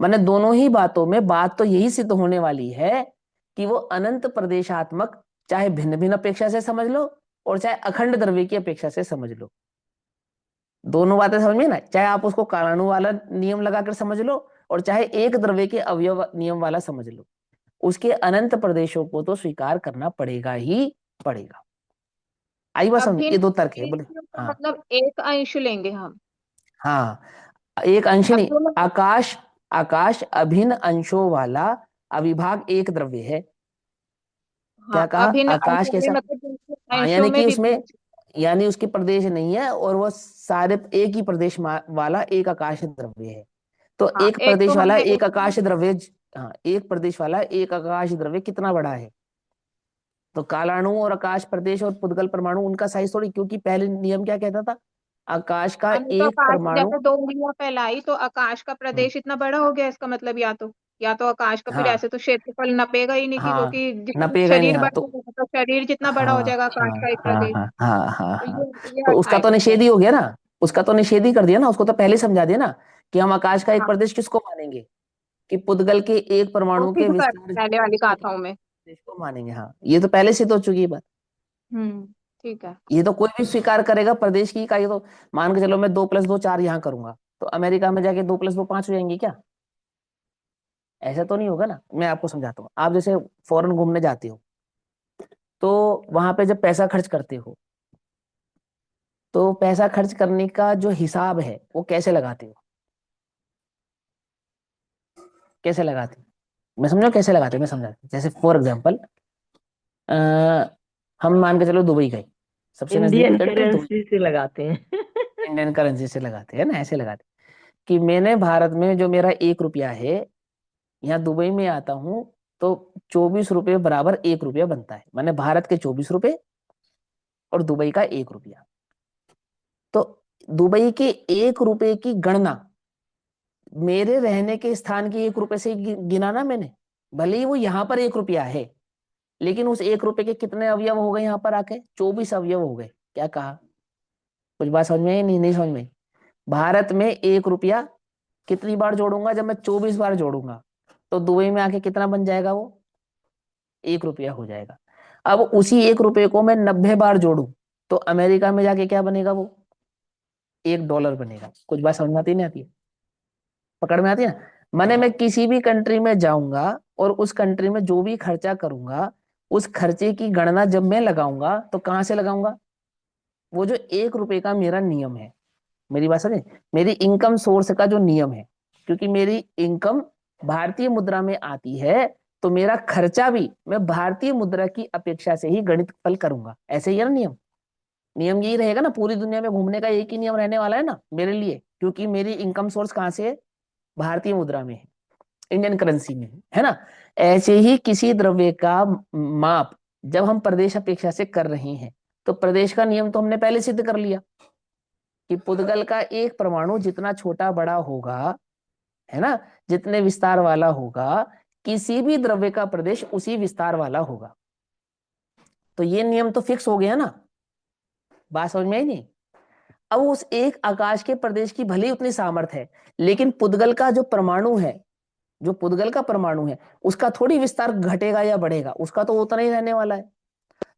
माने दोनों ही बातों में बात तो यही सिद्ध होने वाली है कि वो अनंत प्रदेशात्मक, चाहे भिन्न भिन्न अपेक्षा से समझ लो और चाहे अखंड द्रव्य की अपेक्षा से समझ लो। दोनों बातें समझ में ना, चाहे आप उसको कालाणु वाला नियम लगाकर समझ लो और चाहे एक द्रव्य के अवयव नियम वाला समझ लो, उसके अनंत प्रदेशों को तो स्वीकार करना पड़ेगा ही पड़ेगा। आई बात समझ? ये अभिन्न दो तर्क है, बोले। अंशों का हाँ मतलब एक अंश लेंगे हम। हाँ, एक अंश अब नहीं, दोनों। आकाश, आकाश अभिन्न अंशों वाला अविभाग एक द्रव्य है। हाँ, क्या कहा? अभिन्न आकाश अंशों में कैसा? मतलब दूसरे हाँ, अंशों यानी में कि उसमें, विभाजित। यानी उसकी प्रदेश नहीं है और वो सारे एक ही प्रदेश वाला एक आकाश द्रव्य है। तो हाँ, एक एक प्रदेश तो वाला हमने एक उसमें। आकाश द्रव्य, हाँ, एक प्रदेश वाला एक आकाश द्रव्य कितना बड़ा है? तो कालाणु और आकाश प्रदेश और पुद्गल परमाणु उनका साइज थोड़ी, क्योंकि पहले नियम क्या कहता था? आकाश का हाँ, नहीं तो एक आकाश परमाणु। जैसे 2 उंगलियां फैलाई तो आकाश का हम्म, प्रदेश इतना बड़ा हो गया, इसका मतलब या तो आकाश का फिर हाँ ऐसे तो क्षेत्रफल नपेगा ही नहीं, हाँ, क्योंकि जितना नपेगा ही नहीं, शरीर हाँ तो, बढ़ेगा तो शरीर जितना बड़ा हो हाँ जाएगा आकाश हाँ का एक हाँ प्रदेश। हाँ हाँ हाँ तो हाँ, ये तो उसका अट्ठाईस तो होता है। निषेध ही हो गया ना। उसका तो निषेध ही कर दिया ना, उसको तो पहले ही समझा दिया ना कि हम आकाश का एक हाँ, प्रदेश किसको मानेंगे? कि पुद्गल के एक वो परमाणु के सिद्ध कर विस्तार पहले वाली के गाथाओं में। प्रदेश को मानेंगे। हाँ, ये तो पहले सिद्ध हो चुकी है बात। ठीक है। ये तो कोई भी स्वीकार करेगा प्रदेश की इकाई। तो मान के चलो मैं 2+2 4 यहाँ करूंगा, तो अमेरिका में जाके 2+2 5 हो जाएंगे क्या? ऐसा तो नहीं होगा ना। मैं आपको समझाता हूँ। आप जैसे फॉरेन घूमने जाते हो, तो वहां पे जब पैसा खर्च करते हो, तो पैसा खर्च करने का जो हिसाब है वो कैसे लगाते हो? कैसे लगाते हो? मैं समझो कैसे लगाते हो, मैं समझाता हूँ। जैसे फॉर एग्जाम्पल, हम मान के चलो दुबई गए, सबसे नजदीकी इंडियन कंट्री दुबई। करेंसी से लगाते हैं। इंडियन करेंसी से लगाते हैं ना, ऐसे लगाते हैं कि मैंने भारत में जो मेरा 1 रुपया है, यहाँ दुबई में आता हूँ, तो 24 रुपये बराबर 1 रुपया बनता है। मैंने भारत के 24 रुपये और दुबई का 1 रुपया। तो दुबई के 1 रुपये की गणना मेरे रहने के स्थान के 1 रुपये से गिना ना मैंने। भले ही वो यहाँ पर 1 रुपया है, लेकिन उस 1 रुपये के कितने अवयव हो गए? यहाँ पर आके 24 अवयव हो गए। क्या कहा? कुछ बात समझ में आई? नहीं, नहीं समझ में आई। भारत में 1 रुपया कितनी बार जोड़ूंगा? जब मैं 24 बार जोड़ूंगा, तो दुबई में आके कितना बन जाएगा? वो 1 रुपया हो जाएगा। अब उसी 1 रुपये को मैं 90 बार जोड़ू, तो अमेरिका में जाके क्या बनेगा? वो $1 बनेगा। कुछ बात समझ में आती नहीं आती है? पकड़ में आती है ना? मैंने, मैं किसी भी कंट्री में जाऊंगा और उस कंट्री में जो भी खर्चा करूंगा, उस खर्चे की गणना जब मैं लगाऊंगा तो कहाँ से लगाऊंगा? वो जो 1 रुपये का मेरा नियम है, मेरी बात समझे, मेरी इनकम सोर्स का जो नियम है, क्योंकि मेरी इनकम भारतीय मुद्रा में आती है, तो मेरा खर्चा भी मैं भारतीय मुद्रा की अपेक्षा से ही गणितफल करूंगा। ऐसे ही है ना नियम? नियम यही रहेगा ना। पूरी दुनिया में घूमने का एक ही नियम रहने वाला है ना मेरे लिए, क्योंकि मेरी इनकम सोर्स कहाँ से है? भारतीय मुद्रा में है, इंडियन करेंसी में है ना। ऐसे ही किसी द्रव्य का माप जब हम प्रदेश अपेक्षा से कर रहे हैं, तो प्रदेश का नियम तो हमने पहले सिद्ध कर लिया कि पुद्गल का एक परमाणु जितना छोटा बड़ा होगा, है ना, जितने विस्तार वाला होगा, किसी भी द्रव्य का प्रदेश उसी विस्तार वाला होगा। तो ये नियम तो फिक्स हो गया ना। बात समझ में आई नहीं? अब उस एक आकाश के प्रदेश की भले ही उतनी सामर्थ्य है, लेकिन पुद्गल का जो परमाणु है, जो पुद्गल का परमाणु है, उसका थोड़ी विस्तार घटेगा या बढ़ेगा, उसका तो उतना ही रहने वाला है।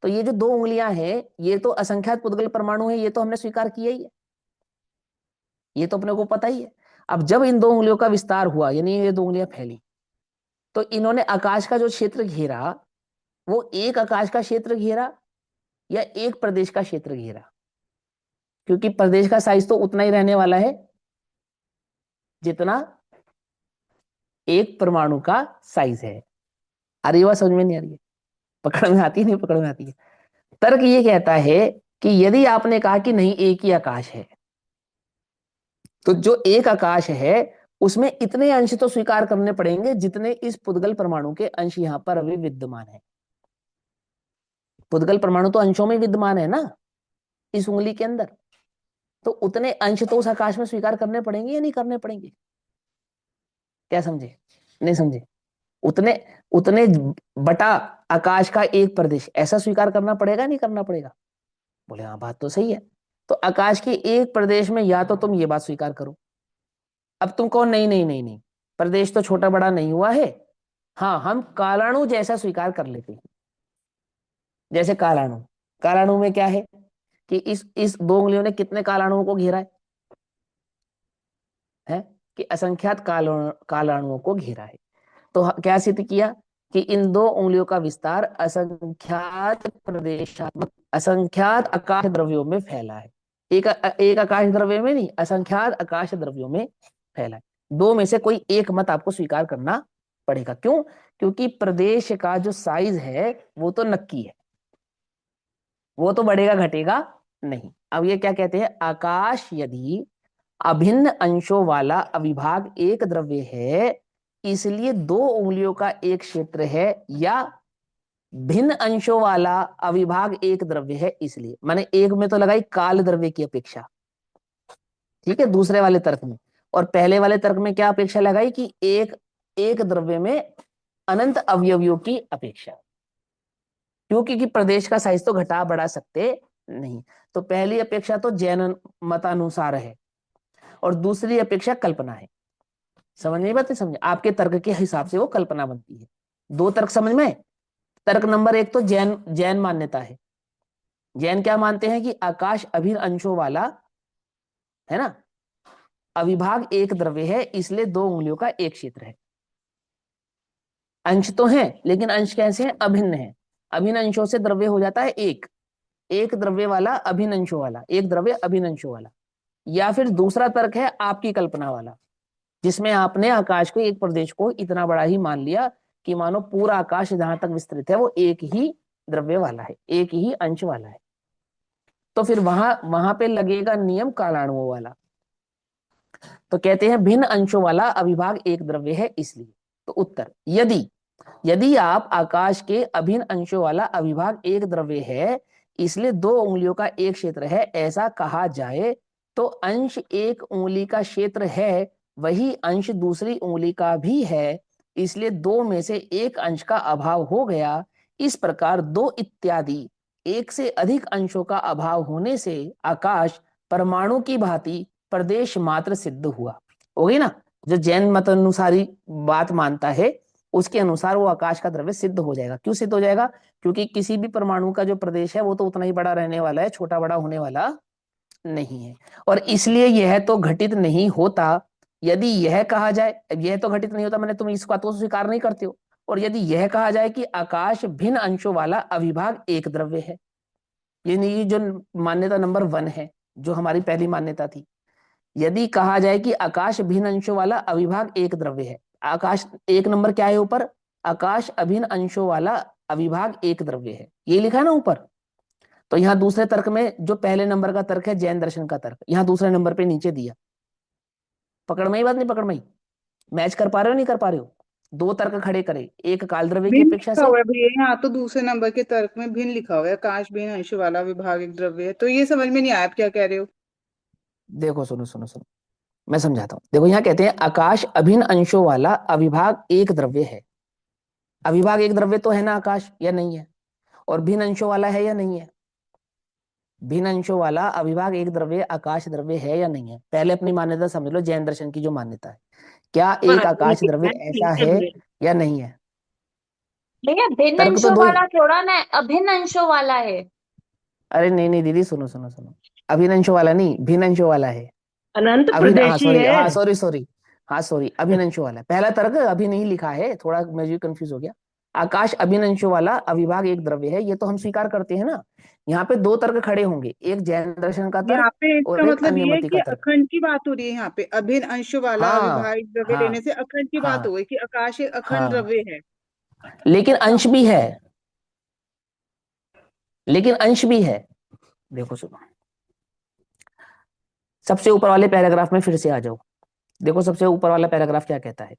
तो ये जो 2 उंगलियां हैं, ये तो असंख्यात पुद्गल परमाणु है, ये तो हमने स्वीकार किया ही है, ये तो अपने को पता ही है। अब जब इन 2 उंगलियों का विस्तार हुआ, यानी ये 2 उंगलियां फैली, तो इन्होंने आकाश का जो क्षेत्र घेरा, वो एक आकाश का क्षेत्र घेरा या एक प्रदेश का क्षेत्र घेरा? क्योंकि प्रदेश का साइज तो उतना ही रहने वाला है जितना एक परमाणु का साइज है। आ रही बात समझ में नहीं आ रही है? पकड़ में आती है? नहीं पकड़ में आती है? तर्क ये कहता है कि यदि आपने कहा कि नहीं एक ही आकाश है, तो जो एक आकाश है उसमें इतने अंश तो स्वीकार करने पड़ेंगे जितने इस पुद्गल परमाणु के अंश यहां पर अभी विद्यमान है। पुद्गल परमाणु तो अंशों में विद्यमान है ना इस उंगली के अंदर, तो उतने अंश तो उस आकाश में स्वीकार करने पड़ेंगे या नहीं करने पड़ेंगे? क्या समझे? नहीं समझे? उतने, उतने बटा आकाश का एक प्रदेश ऐसा स्वीकार करना पड़ेगा नहीं करना पड़ेगा? बोले हाँ, बात तो सही है। तो आकाश के एक प्रदेश में या तो तुम ये बात स्वीकार करो, अब तुम कहो नहीं नहीं नहीं नहीं, प्रदेश तो छोटा बड़ा नहीं हुआ है, हाँ हम कालाणु जैसा स्वीकार कर लेते हैं। जैसे कालाणु, कालाणु में क्या है कि इस 2 उंगलियों ने कितने कालाणुओं को घेरा है कि असंख्यात कालाणुओं को घेरा है। तो क्या सिद्ध किया कि इन 2 उंगलियों का विस्तार असंख्यात प्रदेशात्मक असंख्यात आकाश द्रव्यों में फैला है। एक आकाश द्रव्य में नहीं, असंख्यात आकाश द्रव्यों में फैला है। दो में से कोई एक मत आपको स्वीकार करना पड़ेगा। क्यों? क्योंकि प्रदेश का जो साइज है वो तो नक्की है, वो तो बढ़ेगा घटेगा नहीं। अब ये क्या कहते हैं, आकाश यदि अभिन्न अंशों वाला अविभाग एक द्रव्य है इसलिए दो उंगलियों का एक क्षेत्र है, या भिन्न अंशों वाला अविभाग एक द्रव्य है इसलिए, मैंने एक में तो लगाई काल द्रव्य की अपेक्षा, ठीक है, दूसरे वाले तर्क में। और पहले वाले तर्क में क्या अपेक्षा लगाई कि एक एक द्रव्य में अनंत अवयवियों की अपेक्षा, क्योंकि प्रदेश का साइज तो घटा बढ़ा सकते नहीं। तो पहली अपेक्षा तो जैन मतानुसार है और दूसरी अपेक्षा कल्पना है। समझ में बात? समझे? आपके तर्क के हिसाब से वो कल्पना बनती है। दो तर्क समझ में। तर्क नंबर एक तो जैन जैन मान्यता है। जैन क्या मानते हैं कि आकाश अभिन्न अंशों वाला है ना, अविभाग एक द्रव्य है इसलिए दो उंगलियों का एक क्षेत्र है। अंश तो है लेकिन अंश कैसे हैं, अभिन्न है। अभिन्न अंशों से द्रव्य हो जाता है एक, एक द्रव्य वाला अभिन्न अंशों वाला, एक द्रव्य अभिन्न अंशों वाला। या फिर दूसरा तर्क है आपकी कल्पना वाला, जिसमें आपने आकाश को, एक प्रदेश को इतना बड़ा ही मान लिया कि मानो पूरा आकाश जहां तक विस्तृत है वो एक ही द्रव्य वाला है, एक ही अंश वाला है। तो फिर वहां पे लगेगा नियम कालाणुओं वाला। तो कहते हैं भिन्न अंशों वाला अविभाग एक द्रव्य है इसलिए। तो उत्तर, यदि यदि आप आकाश के अभिन्न अंशों वाला अविभाग एक द्रव्य है इसलिए दो उंगलियों का एक क्षेत्र है ऐसा कहा जाए तो अंश एक उंगली का क्षेत्र है वही अंश दूसरी उंगली का भी है, इसलिए दो में से एक अंश का अभाव हो गया। इस प्रकार दो इत्यादि एक से अधिक अंशों का अभाव होने से आकाश परमाणु की भांति प्रदेश मात्र सिद्ध हुआ। हो गई ना? जो जैन मत अनुसारी बात मानता है उसके अनुसार वो आकाश का द्रव्य सिद्ध हो जाएगा। क्यों सिद्ध हो जाएगा? क्योंकि किसी भी परमाणु का जो प्रदेश है वो तो उतना ही बड़ा रहने वाला है, छोटा बड़ा होने वाला नहीं है। और इसलिए यह तो घटित नहीं होता। यदि यह कहा जाए, यह तो घटित नहीं होता, मैंने तुम इस बात को स्वीकार नहीं करते हो। और यदि यह कहा जाए कि आकाश भिन्न अंशों वाला अविभाग एक द्रव्य है, ये जो मान्यता नंबर 1 है, जो हमारी पहली मान्यता थी, यदि कहा जाए कि आकाश भिन्न अंशों वाला अविभाग एक द्रव्य है, आकाश एक नंबर क्या है ऊपर, आकाश अभिन्न अंशों वाला अविभाग एक द्रव्य है, ये लिखा है ना ऊपर। तो यहाँ दूसरे तर्क में जो पहले नंबर का तर्क है जैन दर्शन का तर्क, यहाँ दूसरे नंबर पे नीचे दिया। पकड़ में ही बात? नहीं पकड़ में ही? मैच कर पा रहे हो नहीं कर पा रहे हो? दो तर्क खड़े करे, एक काल द्रव्य की भिन्न अपेक्षा लिखा से। हुआ है भैया, यहाँ तो दूसरे नंबर के तर्क में भिन्न लिखा हुआ है, आकाश भिन्न अंश वाला विभाग एक द्रव्य है, तो ये समझ में नहीं आया आप क्या कह रहे हो। देखो सुनो सुनो सुनो, मैं समझाता हूँ। देखो यहाँ कहते हैं आकाश अभिन्न अंशों वाला अविभाग एक द्रव्य है। अविभाग एक द्रव्य तो है ना आकाश, या नहीं है? और भिन्न अंशों वाला है या नहीं है? भिन्न अंशों वाला अविभाग एक द्रव्य आकाश द्रव्य है या नहीं है? पहले अपनी मान्यता समझ लो, जैन दर्शन की जो मान्यता है, क्या एक आकाश द्रव्य ऐसा है या नहीं है? भैया भिन्न तर्क तो अंशों दो ही। वाला थोड़ा ना अभिन्न अंशों वाला है। अरे नहीं नहीं दीदी, सुनो सुनो सुनो, अभिन्न अंशों वाला नहीं, भिन्न अंशों वाला है। अनंत अभिन्न, हाँ प्रदेशी सॉरी, है। हाँ सॉरी सॉरी, हाँ सॉरी, अभिन्न अंशों वाला है। पहला तर्क अभी नहीं लिखा है, थोड़ा मैं भी कंफ्यूज हो गया। आकाश अभिन्न अंशों वाला अविभाग एक द्रव्य है, ये तो हम स्वीकार करते हैं ना। यहाँ पे दो तर्क खड़े होंगे, एक जैन दर्शन का यहाँ तर्क पे इसका और एक मतलब अन्य ये है मति कि का तर्क। अखंड की बात हो रही है, यहाँ पे अभिन्न अंश वाला हाँ अविभाज्य द्रव्य हाँ लेने से अखंड की बात हाँ हो गई कि आकाश एक अखंड हाँ, द्रव्य है। लेकिन अंश भी है, लेकिन अंश भी है। देखो सुनो, सबसे ऊपर वाले पैराग्राफ में फिर से आ जाओ। देखो सबसे ऊपर वाला पैराग्राफ क्या कहता है,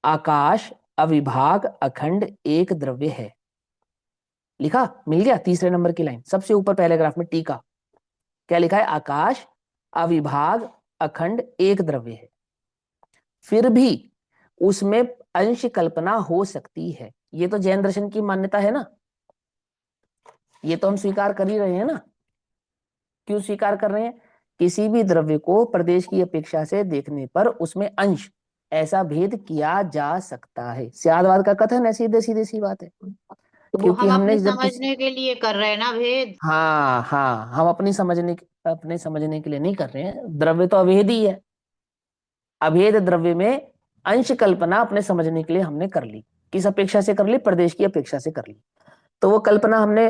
आकाश अविभाग अखंड एक द्रव्य है। लिखा, मिल गया? तीसरे नंबर की लाइन सबसे ऊपर पैराग्राफ में टीका क्या लिखा है, आकाश अविभाग अखंड एक द्रव्य है, फिर भी उसमें अंश कल्पना हो सकती है। ये तो जैन दर्शन की मान्यता है ना, ये तो हम स्वीकार कर ही रहे हैं ना। क्यों स्वीकार कर रहे हैं? किसी भी द्रव्य को प्रदेश की अपेक्षा से देखने पर उसमें अंश ऐसा भेद किया जा सकता है। सियादवाद का कथन है, सीधे सीधे सी बात है। तो वो क्योंकि हम हमने अपने जब किसी, समझने के लिए कर रहे हैं ना भेद। हाँ हाँ, हम अपने समझने के लिए नहीं कर रहे हैं। द्रव्य तो अभेद ही है, अभेद द्रव्य में अंश कल्पना अपने समझने के लिए हमने कर ली। किस अपेक्षा से कर ली? प्रदेश की अपेक्षा से कर ली। तो वो कल्पना हमने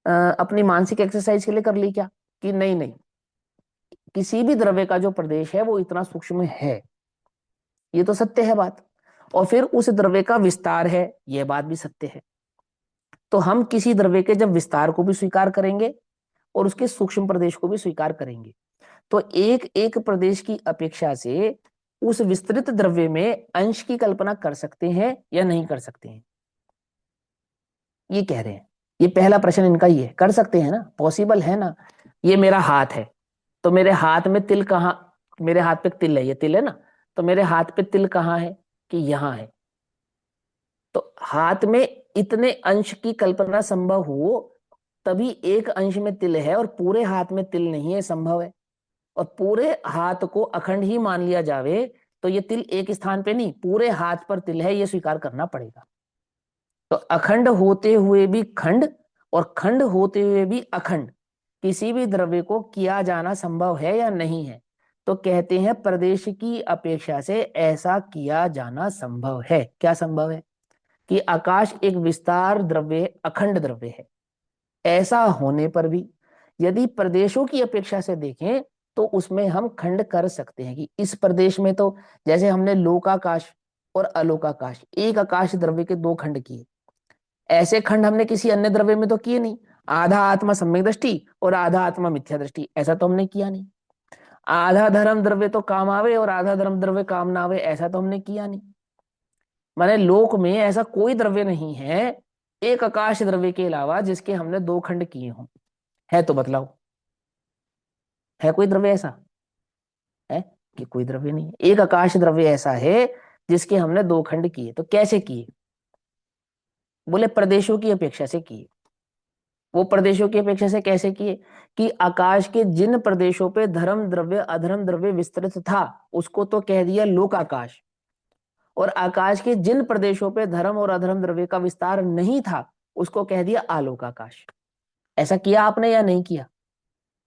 अपनी मानसिक एक्सरसाइज के लिए कर ली क्या, कि नहीं नहीं, किसी भी द्रव्य का जो प्रदेश है वो इतना सूक्ष्म है, ये तो सत्य है बात। और फिर उस द्रव्य का विस्तार है, यह बात भी सत्य है। तो हम किसी द्रव्य के जब विस्तार को भी स्वीकार करेंगे और उसके सूक्ष्म प्रदेश को भी स्वीकार करेंगे, तो एक एक प्रदेश की अपेक्षा से उस विस्तृत द्रव्य में अंश की कल्पना कर सकते हैं या नहीं कर सकते हैं, ये कह रहे हैं। ये पहला प्रश्न इनका ही है, कर सकते हैं ना, पॉसिबल है ना। ये मेरा हाथ है, तो मेरे हाथ में तिल कहाँ, मेरे हाथ पे तिल है, ये तिल है ना, तो मेरे हाथ पे तिल कहाँ है, कि यहां है। तो हाथ में इतने अंश की कल्पना संभव हो तभी एक अंश में तिल है, और पूरे हाथ में तिल नहीं है, संभव है। और पूरे हाथ को अखंड ही मान लिया जावे तो ये तिल एक स्थान पे नहीं, पूरे हाथ पर तिल है, ये स्वीकार करना पड़ेगा। तो अखंड होते हुए भी खंड और खंड होते हुए भी अखंड किसी भी द्रव्य को किया जाना संभव है या नहीं है, तो कहते हैं प्रदेश की अपेक्षा से ऐसा किया जाना संभव है। क्या संभव है, कि आकाश एक विस्तार द्रव्य, अखंड द्रव्य है। ऐसा होने पर भी यदि प्रदेशों की अपेक्षा से देखें तो उसमें हम खंड कर सकते हैं, कि इस प्रदेश में तो जैसे हमने लोकाकाश और अलोकाकाश, एक आकाश द्रव्य के दो खंड किए, ऐसे खंड हमने किसी अन्य द्रव्य में तो किए नहीं। आधा आत्मा सम्यक दृष्टि और आधा आत्मा मिथ्या दृष्टि, ऐसा तो हमने किया नहीं। आधा धर्म द्रव्य तो काम आवे और आधा धर्म द्रव्य काम ना आवे, ऐसा तो हमने किया नहीं। माने लोक में ऐसा कोई द्रव्य नहीं है एक आकाश द्रव्य के अलावा जिसके हमने दो खंड किए हों। है तो बतलाओ, है कोई द्रव्य ऐसा है, कि कोई द्रव्य नहीं है। एक आकाश द्रव्य ऐसा है जिसके हमने दो खंड किए, तो कैसे किए, बोले प्रदेशों की अपेक्षा से किए। वो प्रदेशों की अपेक्षा से कैसे किए, कि आकाश के जिन प्रदेशों पे धर्म द्रव्य अधर्म द्रव्य विस्तृत था उसको तो कह दिया लोक आकाश, और आकाश के जिन प्रदेशों पे धर्म और अधर्म द्रव्य का विस्तार नहीं था उसको कह दिया आलोक आकाश। ऐसा किया आपने या नहीं किया,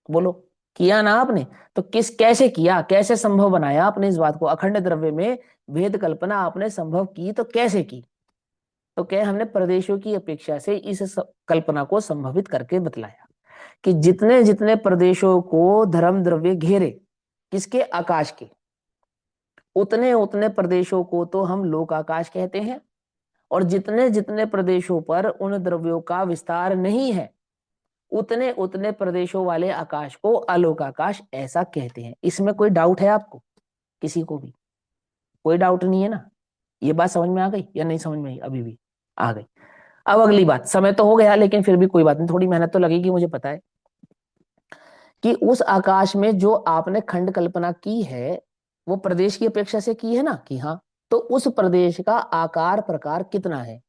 बोलो, किया ना आपने। तो किस कैसे किया, कैसे संभव बनाया आपने इस बात को, अखंड द्रव्य में भेद कल्पना आपने संभव की, तो कैसे की, तो क्या हमने प्रदेशों की अपेक्षा से इस कल्पना को संभवित करके बतलाया, कि जितने जितने प्रदेशों को धर्म द्रव्य घेरे, किसके, आकाश के, उतने उतने प्रदेशों को तो हम लोक आकाश कहते हैं, और जितने जितने प्रदेशों पर उन द्रव्यों का विस्तार नहीं है उतने उतने प्रदेशों वाले आकाश को आलोक आकाश ऐसा कहते हैं। इसमें कोई डाउट है आपको, किसी को भी कोई डाउट नहीं है ना, ये बात समझ में आ गई या नहीं समझ में आई, अभी भी आ गई। अब अगली बात, समय तो हो गया लेकिन फिर भी कोई बात नहीं, थोड़ी मेहनत तो लगेगी, मुझे पता है। कि उस आकाश में जो आपने खंड कल्पना की है वो प्रदेश की अपेक्षा से की है ना, कि हाँ, तो उस प्रदेश का आकार प्रकार कितना है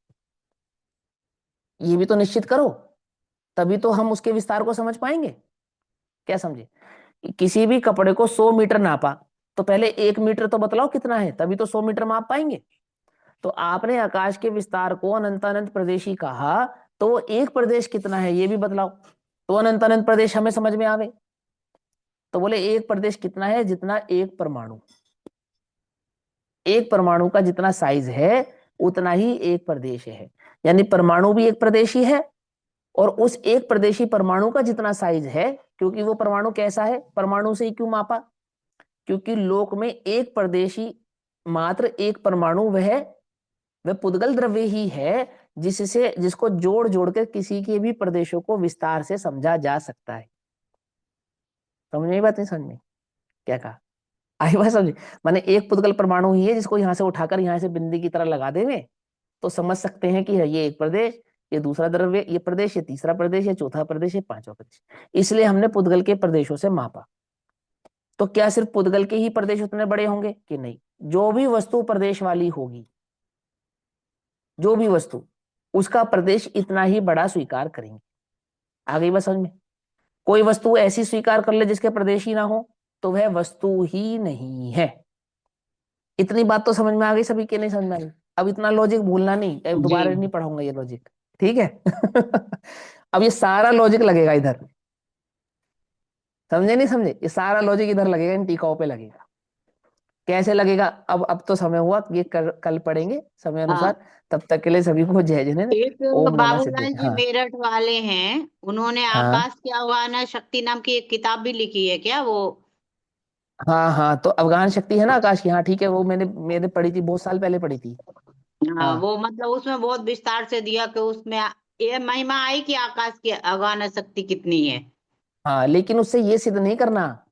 ये भी तो निश्चित करो, तभी तो हम उसके विस्तार को समझ पाएंगे। क्या समझे, किसी भी कपड़े को 100 मीटर नापा तो पहले 1 मीटर तो बतलाओ कितना है, तभी तो 100 मीटर माप पाएंगे। तो आपने आकाश के विस्तार को अनंत अनंत प्रदेशी कहा, तो एक प्रदेश कितना है ये भी बतलाओ, तो अनंत अनंत प्रदेश हमें समझ में आवे। तो बोले एक प्रदेश कितना है, जितना एक परमाणु, एक परमाणु का जितना साइज है उतना ही एक प्रदेश है। यानी परमाणु भी एक प्रदेशी है, और उस एक प्रदेशी परमाणु का जितना साइज है, क्योंकि वो परमाणु कैसा है, परमाणु से ही क्यों मापा, क्योंकि लोक में एक प्रदेशी मात्र एक परमाणु वह पुद्गल द्रव्य ही है जिससे जिसको जोड़ जोड़ कर किसी के भी प्रदेशों को विस्तार से समझा जा सकता है। समझ में बात नहीं, समझ में क्या कहा, आई बात समझे। माने एक पुद्गल परमाणु ही है जिसको यहाँ से उठाकर यहाँ से बिंदी की तरह लगा देवे तो समझ सकते हैं कि ये एक प्रदेश, ये दूसरा द्रव्य, ये प्रदेश, ये तीसरा प्रदेश, ये चौथा प्रदेश, ये पांचवा प्रदेश। इसलिए हमने पुद्गल के प्रदेशों से मापा। तो क्या सिर्फ पुद्गल के ही प्रदेश उतने बड़े होंगे, कि नहीं, जो भी वस्तु प्रदेश वाली होगी, जो भी वस्तु, उसका प्रदेश इतना ही बड़ा स्वीकार करेंगे। आ गई बात समझ में। कोई वस्तु ऐसी स्वीकार कर ले जिसके प्रदेश ही ना हो तो वह वस्तु ही नहीं है। इतनी बात तो समझ में आ गई सभी के, नहीं समझ में आ गई। अब इतना लॉजिक भूलना नहीं, दोबारा नहीं पढ़ाऊंगा ये लॉजिक, ठीक है। अब ये सारा लॉजिक लगेगा इधर, समझे नहीं समझे, ये सारा लॉजिक इधर लगेगा, इन टीकाओं पे लगेगा, कैसे लगेगा? अब तो समय हुआ, ये कल पढ़ेंगे समय हाँ, अनुसार। तब तक के लिए सभी को जय जय। एक ओम नमः बाबूलाल सिद्धेश्वराय। जी हाँ मेरठ वाले हैं, उन्होंने हाँ आकाश की आह्वान शक्ति नाम की एक किताब भी लिखी है क्या वो? हाँ हाँ, तो अवगाहन शक्ति है ना आकाश की। हाँ ठीक है, वो मैंने पढ़ी थी, बहुत साल पहले पढ़ी थी। हाँ, हाँ वो मतलब उसमें बहुत विस्तार से दिया कि उसमें ये महिमा आई कि आकाश की आह्वान शक्ति कितनी है। हाँ, लेकिन उससे ये सिद्ध नहीं करना।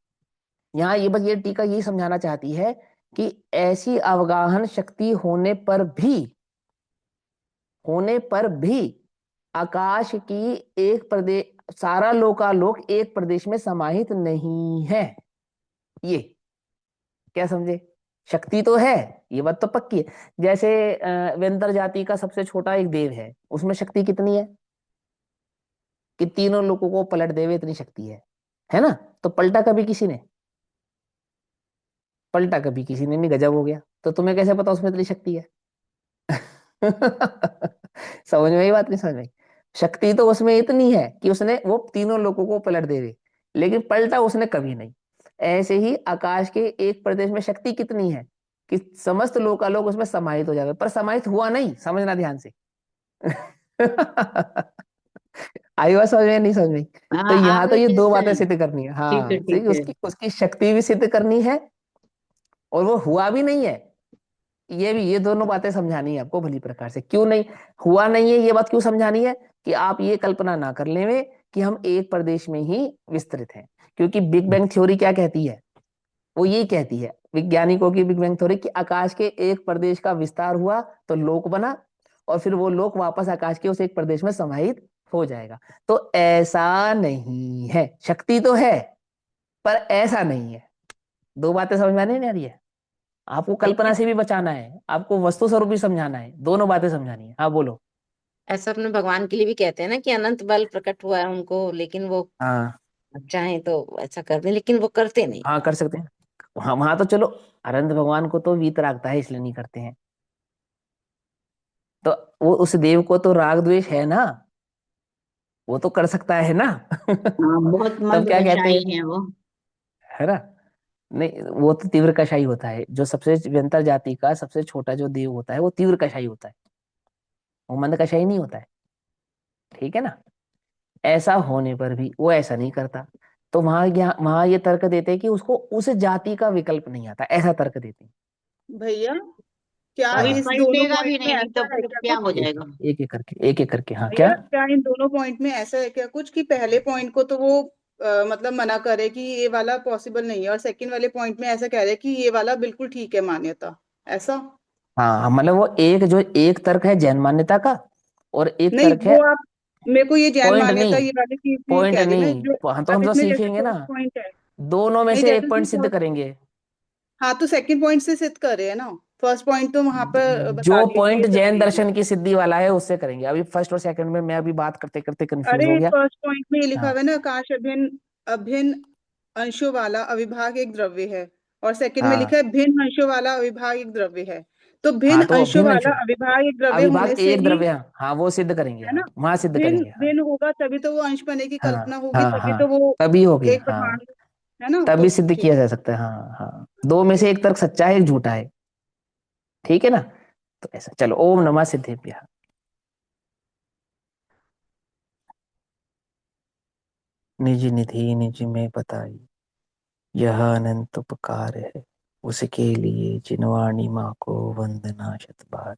यहाँ ये बस ये टीका यही समझाना चाहती है कि ऐसी अवगाहन शक्ति होने पर भी आकाश की एक प्रदेश, सारा लोकालोक एक प्रदेश में समाहित नहीं है। ये क्या समझे? शक्ति तो है, ये बात तो पक्की है। जैसे व्यंतर जाति का सबसे छोटा एक देव है, उसमें शक्ति कितनी है कि तीनों लोगों को पलट देवे, इतनी शक्ति है ना? तो पलटा कभी किसी ने? पलटा कभी किसी ने नहीं, गजब हो गया। तो तुम्हें कैसे पता उसमें इतनी शक्ति है? समझ में आई बात, नहीं समझ में आई? शक्ति तो उसमें इतनी है कि उसने वो तीनों लोगों को पलट देवे, लेकिन पलटा उसने कभी नहीं। ऐसे ही आकाश के एक प्रदेश में शक्ति कितनी है कि समस्त लोकालोक उसमें समाहित हो जावे, पर समाहित हुआ नहीं, समझना ध्यान से। आई बात समझ में, नहीं समझ में? तो हाँ, यहाँ तो आगे ये दो बातें क्वेश्चन। सिद्ध करनी है। ठीक है, हाँ ठीक, ठीक है। उसकी उसकी शक्ति भी सिद्ध करनी है, और वो हुआ भी नहीं है, ये दोनों बातें समझानी है आपको भली प्रकार से। क्यों नहीं हुआ, नहीं है, ये बात क्यों समझानी है कि आप ये कल्पना ना कर लेवे कि हम एक प्रदेश में ही विस्तृत हैं। क्योंकि बिग बैंग थ्योरी क्या कहती है? वो यही कहती है, वैज्ञानिकों की बिग बैंग थ्योरी, कि आकाश के एक प्रदेश का विस्तार हुआ तो लोक बना, और फिर वो लोक वापस आकाश के उस एक प्रदेश में समाहित हो जाएगा। तो ऐसा नहीं है, शक्ति तो है पर ऐसा नहीं है। दो बातें समझ में नहीं आ रही है? आपको कल्पना भैया से भी बचाना है, आपको वस्तु स्वरूप भी समझाना है, दोनों बातें समझानी है। हाँ बोलो। ऐसा अपने भगवान के लिए भी कहते हैं ना कि अनंत बल प्रकट हुआ है उनको, लेकिन वो हाँ चाहें तो ऐसा कर दें, लेकिन वो करते नहीं। हाँ, कर सकते हैं। हाँ वहां तो चलो, अनंत भगवान को तो वीत रागता है, इसलिए नहीं करते हैं। तो वो उस देव को तो राग द्वेष है ना, वो तो कर सकता है ना। हाँ, बहुत तब मंद क्या कहते कसाई हैं, है वो। है ना? नहीं, वो तो तीव्र कषाई होता है। जो सबसे व्यंतर जाति का सबसे छोटा जो देव होता है वो तीव्र कषाई होता है, वो मंद कषाई नहीं होता है। ठीक है ना? ऐसा होने पर भी वो ऐसा नहीं करता। तो वहां ये तर्क देते हैं कि उसको उस जाति का विकल्प नहीं आता, ऐसा तर्क देते हैं। भैया, क्या हाँ अभी हाँ, इस दोनों पलटेगा पॉइंट भी में नहीं, नहीं तो ऐसा है फिर क्या क्या हो कुछ? जाएगा? एक एक करके, हाँ क्या? भैया, क्या इन दोनों पॉइंट में ऐसा है क्या कुछ कि पहले पॉइंट को तो वो मतलब मना करे कि ये वाला पॉसिबल नहीं है, और सेकंड वाले पॉइंट में ऐसा कह रहे हैं कि ये वाला बिल्कुल ठीक है मान्यता, ऐसा? हाँ मतलब वो एक तर्क है जैन मान्यता का, और एक नहीं, तर्क है। वो आप मेरे को ये जैन पॉइंट मान्यता नहीं, ये वाली चीज नहीं पॉइंट कह रही मैं, जो नहीं, हाँ तो अब हम तो इसमें जैसे सीखेंगे ना, फर्स्ट पॉइंट है। दोनों में नहीं, से जैसे एक पॉइंट इसमें सिद्ध करेंगे। हाँ, तो सेकंड पॉइंट से सिद्ध कर रहे हैं ना। फर्स्ट पॉइंट तो वहां पर बता जो दिए कि पॉइंट ये जैन जरूरी है। दर्शन की सिद्धि वाला है उससे करेंगे। अभी फर्स्ट और सेकंड में मैं अभी बात करते करते कंफ्यूज हो अरे, गया। फर्स्ट पॉइंट में ये लिखा हाँ हुआ है ना, आकाश अभिन्न अभिन्न अंशों वाला अविभाग एक द्रव्य है, और सेकंड में लिखा हाँ है भिन्न अंशों वाला अविभाग एक द्रव्य है। तो हाँ, भिन्न तो अंशों भिन्न वाला अंशों, अविभाग एक द्रव्य होने अविभाग से एक ही, द्रव्य, हाँ वो सिद्ध करेंगे, है ना, हाँ वहां सिद्ध भिन्न करेंगे। हाँ भिन्न होगा तभी तो वो अंश बने की हाँ कल्पना होगी, हाँ तभी हाँ, तो वो तभी होगी, एक हाँ प्रमाण, है ना? तो तभी सिद्ध ठीक किया जा सकता है। हाँ हाँ, दो में से ठीक। एक तर्क सच्चा है, एक झूठा है। ठीक है ना? तो ऐसा, चलो ओम नमः सिद्धेभ्यः। निज निधि निज में बताई, यह अनंत उपकार है, उसके लिए जिनवाणी माँ को वंदना शत बार।